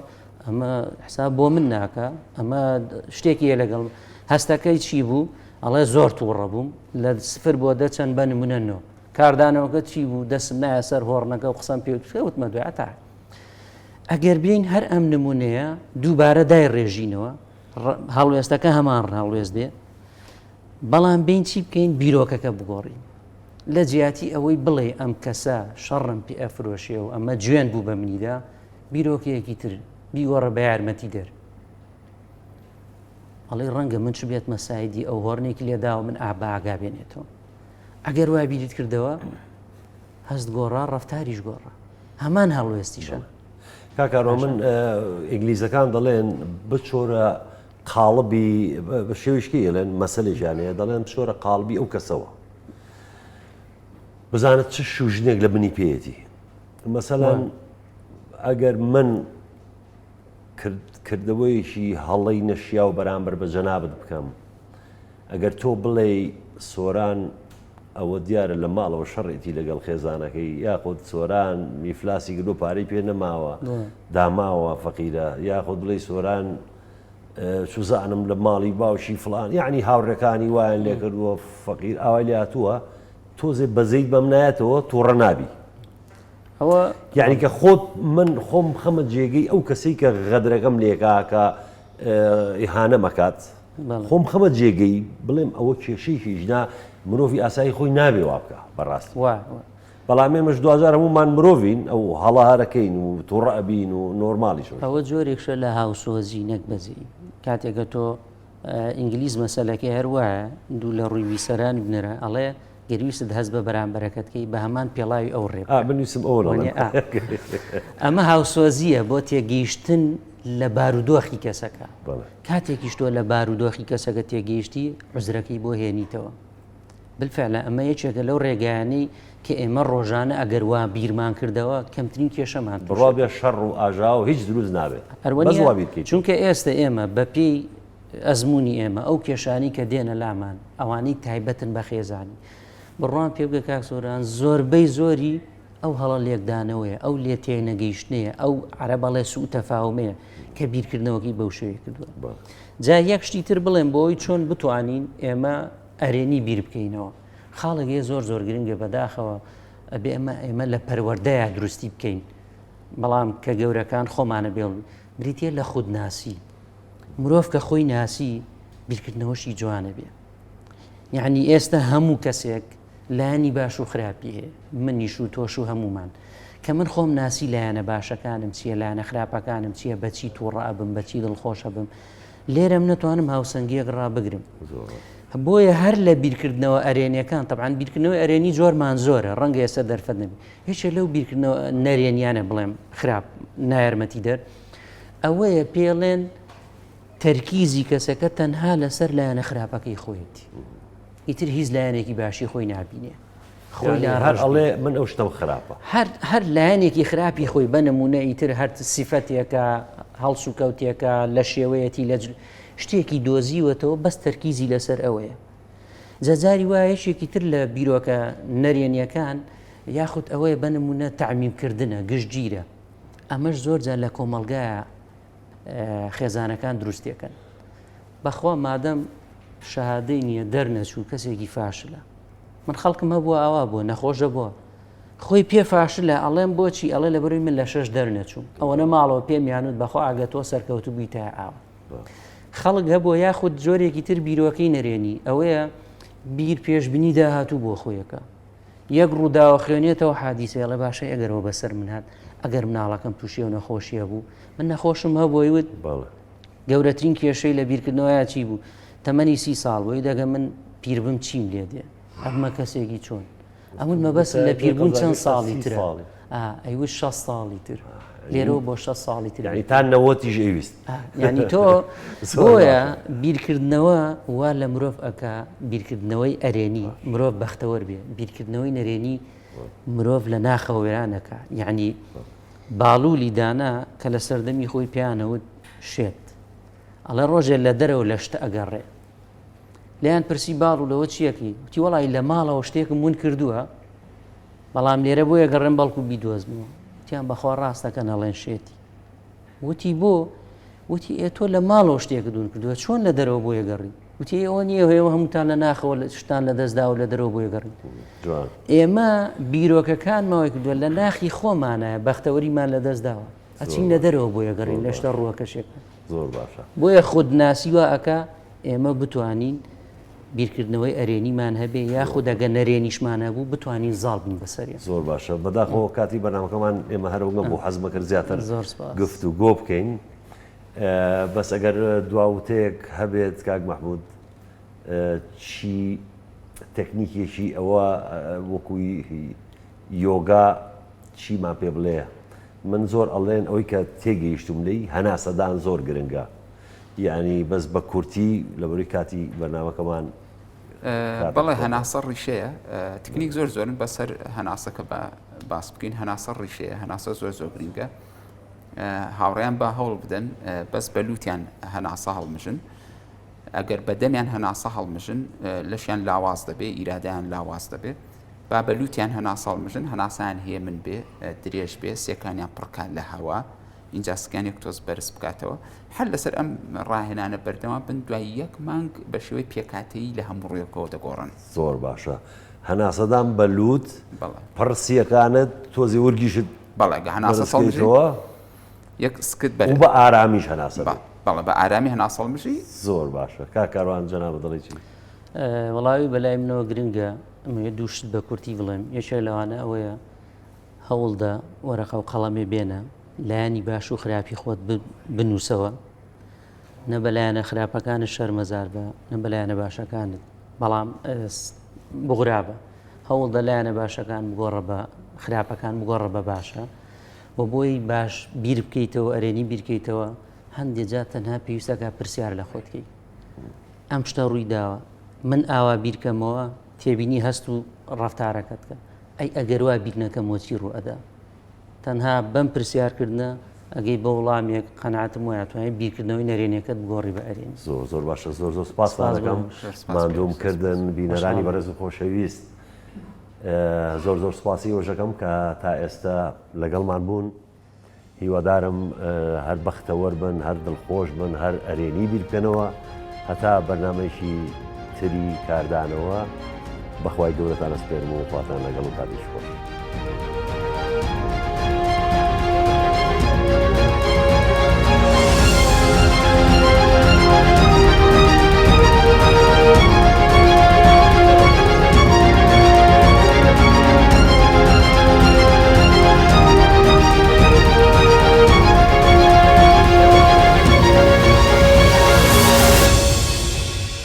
ئەمە حساب بۆ من ناکە ئەمە شتێکی لەگەڵ هەستەکەی چی بوو ئەڵێ زۆر تووڕە بووم لە 0 بۆ 10 چەند بە نمونەنەوە کاردانەوەکە چی بوو دەسم نایە سەر هۆڕنەکە و قسەم پێوتمە دوێ ئەتا ئەگەر بین هەر ئەم نمونەیە دووبارە دای ڕێژینەوە هەڵوێستەکە هەمان هەڵوێست بێ بەڵام بین چی بکەین بیرۆکەکە بگۆڕین لە جیاتی ئەوەی بڵێ ئەم کەسە شەڕم پێ ئەفرۆشێ و ئەمە جوێن بوو بە منیدا بیرۆکەیەکی تر بیگۆڕە بە یارمەتی دەر ئەڵێ ڕەنگە من چ بێت مەسایدی ئەو هۆڕنێکی لێداوە من ئاباگا بێنێتەوە ئەگەر وای بیریت کردەوە هەست گۆڕا ڕەفتاریش گۆڕا هەمان هەڵوێستیشە کاکارۆ من ئینگلیزەکان دەڵێن بچۆرە قاڵبی بە شێوشکی ئەڵێن مەسەلێکیانەیە دەڵێن بچۆرە قاڵبی ئەو کەسەوە بزانێت چ شوژنێک لە بنی پێیەتی مەسەلەن ئەگەر من کردەوەیەکی هەڵەی نەشیا و بەرامبەر بە جەنابەت بکەم ئەگەر تۆ بڵێ سۆران ئەوە دیارە لە ماڵەوە شەڕێتی لەگەڵ خێزانەکەی یاخود سۆران میفلاسی گرۆ پارەی پێ نەماوە داماوە فەقیرە یاخود بڵێ سۆران سوزانم لە ماڵی باوشی فڵان یعنی هاوڕەکانی وایان لێ کردووە فەقیر ئاوای لێ هاتووە تۆزێ بەزەیت بەم نایەتەوە تووڕە نابی ئەوە یعنی کە خۆت من خۆم خەمە جێگەی ئەو کەسەی کە غەدرەکەم لێکا کە ئیهانە مەکات خۆم خەمە جێگەی بڵێم ئەوە کێشەیەکی ژنا مرۆڤی ئاسایی خۆی نابێ وا بکە بەڕاستی بەڵام ئێمەش دوزار هەمومان مرۆڤین ئەو هەڵەهارەکەین و تووڕەبین و نۆرماڵیش ئەوە جۆرێکشە لە هاوسۆزی نەکبەزی کاتێکە تۆ ئینگلیز مەسەلەکەی هەروایە دوو لە ڕووی ویسەران بنرە ئەڵێ گەرویست هەست بە بەرامبەرەکەتکەی بە هەمان پێڵاوی ئەو ڕێ بنووسم ئەو ئەمە هاوسۆزیە بۆ تێگەیشتن لە بارودۆخی کەسەکە کاتێکیش تۆ لە بارودۆخی کەسەکە تێگەیشتی عوزرەکەی بۆ هێنیتەوە بالفعل ئەمە یەکێکە لەو ڕێگەیانەی کە ئێمە ڕۆژانە ئەگەر وا بیرمان کردەوە کەمترین کێشەمان بڕوا بێ شەڕ و ئاژا و هیچ دروست نابێت چونکە ئێستا ئێمە بەپێی ئەزمموی ئێمە ئەو کێشانی کە دێنە لامان ئەوانەی تایبەتن بە خێزانی بڕوان پێ بگە کاکسۆران زۆربەی زۆری ئەو هەڵە لێکدانەوەیە ئەو لێ تێنەگەیشتنەیە ئەو عەرەبەڵێ سوء تەفاومەیە کە بیرکردنەوەکی بەو شێوەیە کردووە جا یەک شتی تر بڵێن بۆی چۆن بتوانین ئێمە ئەرێنی بیر بکەینەوە خاڵێکی زۆر گرنگە بەداخەوە ئەبێ ئێمە لە پەروەردەیە دروستی بکەین بەڵام کە گەورەکان خۆمانە بێڵ بریتە لە خودناسی مرۆڤ کە خۆی ناسی بیرکردنەوەشی جوانە بێ یعنی ئێستا هەموو کەسێک لانی باش و خراپی هەیە منیش و تۆش و هەمومان کە من خۆم ناسی لایەنە باشەکانم چییە، لایەنە خراپەکانم چییە، بەچی تووڕە بم، بەچی دڵخۆشە بم، لێرەم نەتوانم هاوسەنگیەک ڕابگرم. بۆیە هەر لە بیرکردنەوە ئەرێنیەکان تەبعاً بیرکردنەوەی ئەرێنی جۆرمان زۆرە، ڕەنگە ئێستا دەرفەت نەبی، هیچ لەو بیرکردنەوە نەرێنیانە بڵێم خراپ نایارمەتی دەر ئەوەیە پێڵێن تەرکیزی کەسەکە تەنها لەسەر لایەنە خراپەکەی خۆیەتی، ئیتر هیچ لایەنێکی باشی خۆی نابینێ. خۆی هەر ئەڵێ من ئەو شتەم خراپە، هەر لایەنێکی خراپی خۆی بەنمونە ئیتر هەر سیفەتێکە هەڵس و کەوتێکە لە شێوەیەتی لە شتێکی دۆزیوەتەوە بەس تەرکیزی لەسەر ئەوەیە. جەجاری وایە یەکێکی تر لە بیرۆکە نەرێنیەکان یاخود ئەوەیە بەنمونە تەعمیمکردنە گشتگیرە، ئەمەش زۆر جار لە کۆمەڵگایە خێزانەکان دروستێکن. بەخوا مادەم شەهادەی نییە دەرنەچوو کەسێکی فاشلە، من خەڵکم هەبووە ئاوا بووە نەخۆشە بووە خۆی پێ فاشلە ئەڵێم بۆچی ئەڵێ لە بەروی من لە 6 دەرنەچوم ئەوەنە ماڵەوە پێم یانوت بەخوا ئاگەتۆ سەرکەوتو بووی تا ئاوە. خەڵک هەبووە یاخود جۆرێکی تر بیرۆکەی نەرێنی ئەوەیە بیر پێشبینی داهاتوو بۆ خۆیەکە، یەک ڕووداوە خوێنێتەوە حادیسەیەڵێ باشە ئەگەرەوە بەسەر من هات ئەگەر مناڵەکەم تووشی و نەخۆشیە بوو من نەخۆشم هەبووی وت گەورەترین کێشەی لە بیرکردنەوەیە چی بوو تەمەنی 30 ساڵ بووی دەگە من پیربم چیم لێ دێ ئەمە کەسێکی چۆن ئەمون مەبەست لە پیربوون چەند ساڵی ترە ئەیوت 6 ساڵی تر لێرەوە بۆ 6 ساڵی تر تا نەوەتیش ئەویست ینی تۆ بۆیە بیرکردنەوە وا لە مرۆڤ ئەکا بیرکردنەوەی ئەرێنی مرۆڤ بەختەوەر بێ بیرکردنەوەی نەرێنی مرۆڤ لە ناخەوە وێرانەکە یعنی باڵولی دانا کە لە سەردەمی خۆی پیانەوت شێت ئەڵێ ڕۆژێ لە دەرەوە لە شتە ئەگەڕێ لیان پرسی باڵ و لەوە چیەکی وتی وەڵی لە ماڵەوە شتێکم ون کردووە بەڵام لێرە بۆیە گەڕێن بەڵکو بیدۆزمەوە وتیان بەخوا ڕاستەکە نەڵێن شێتی وتی بۆ وتی ئێ تۆ لە ماڵەوە شتێک دوون کردووە چۆن لە دەرەوە بۆیە گەڕی وتی ئەوە نییە هێوە هەمووتان لە ناخەوە شتان لە دەستدا و لە دەرەوە بۆیە گەڕی ئێمە بیرۆکەکانمەوەی کردووە لە ناخی خۆمانایە بەختەوەریمان لە دەستداوە ئەچین لە دەرەوە بۆیە گەڕین لە شتە ڕووەکەشێک زۆر باشە بۆیە خودناسی وە ئەکا ئێمە بتوانین بیرکردنەوەی ئەرێنیمان هەبێ یاخود ئەگە نەرێنیشمانە بوو بتوانین زاڵ بین بەسەریە زۆر باشە بەداخەوە کاتی بەنامەکەمان ئێمە هەروەگە بۆ حەزمە کرد زیاتر گفت و گۆ بکەین بەس ئەگەر دواوتەیەک هەبێت کاک مەحموود چی تەکنیکێکی ئەوە وەکوی یۆگا چیمان پێ بڵێ من زۆر ئەڵێن ئەوەی کە تێگەیشتم لێی هەناسەدان زۆر گرنگە یعنی بەس بە کورتی لە بەروی کاتی بەرنامەکەمان بەڵێ هەناسە ڕیشەیە تکنیک زۆر زۆرن بەسەر هەناسەکە باس بکەین هەناسە ڕیشەیە هەناسە زۆر زۆر گرنگە هاوڕێیان با هەوڵ بدەن بەس بەلووتیان هەناسە هەڵمژن ئەگەر بەدەمیان هەناسە هەڵمژن لەشیان لاواز دەبێ ئیرادیان لاواز دەبێت با بەلووتیان هەناسە هەڵمژن هەناسایان هەیە من بێ درێژ بێ سێکانیان پڕکان لە هەوا اینجا سکانێک تۆز بەرز بکاتەوە هەر لەسەر ئەم ڕاهێنانە بەردەوا بن دوای یەک مانگ بە شێوەی پێکاتەیی لە هەموو ڕێکەوە دەگۆڕن زۆر باشە هەناسەدان بەلووت پڕسیەکانت تۆزی وەرگیشت بەڵێ هەناسە سەڵمژیەوە یەک سکت بەر بە ئارامیش هەناسە بەڵێ بە ئارامی هەناسەڵمژی زۆر باشە کاکاروان جەنابە دەڵێکی وەڵاوی بەلای منەوە گرنگە ئەمە دووشت بە کورتی بڵێم یەکێ لەوانە ئەوەیە هەوڵدا وەرەقە و قەڵەمێ بێنە لایانی باش و خراپی خۆت بنووسەوە نە بەلایەنە خراپەکانت شەرمەزار بە نە بەلایەنە باشەکانت بەڵام بغرابە هەوڵدە لایەنە باشەکان بگۆڕە بە خراپەکان بگۆڕە بە باشە بۆ بۆی باش بیر بکەیتەوە ئەرێنی بیرکەیتەوە هەندێک جا تەنها پێویستەکە پرسیار لە خۆتکەی ئەم شتە ڕووی داوە من ئاوا بیرکەمەوە تێبینی هەست و ڕەفتارەکەت کە ئەی ئەگەر وا بیرنەکەم وەچی ڕوو ئەدا تەنها بەم پرسیارکردنە ئەگەی بە وڵامێک قەنەعەتم وایە توانێت بیرکردنەوەی نەرێنیەکەت بگۆڕی بە ئەرێنی زۆر زۆر باشە زۆر زۆر سپاس دەکەم ماندووم کردن بینەرانی بەڕێز و خۆشەویست زۆر زۆر سپاسی وەژەکەم کە تا ئێستا لەگەڵمان بوون هیوادارم هەر بەختەوەر بن هەر دڵخۆش بن هەر ئەرێنی بیرکەنەوە هەتا بەرنامەیەکی تری کاردانەوە بەخوای گەورەتان ئەسپێرم و خواتان لەگەڵ و کاتیش خۆش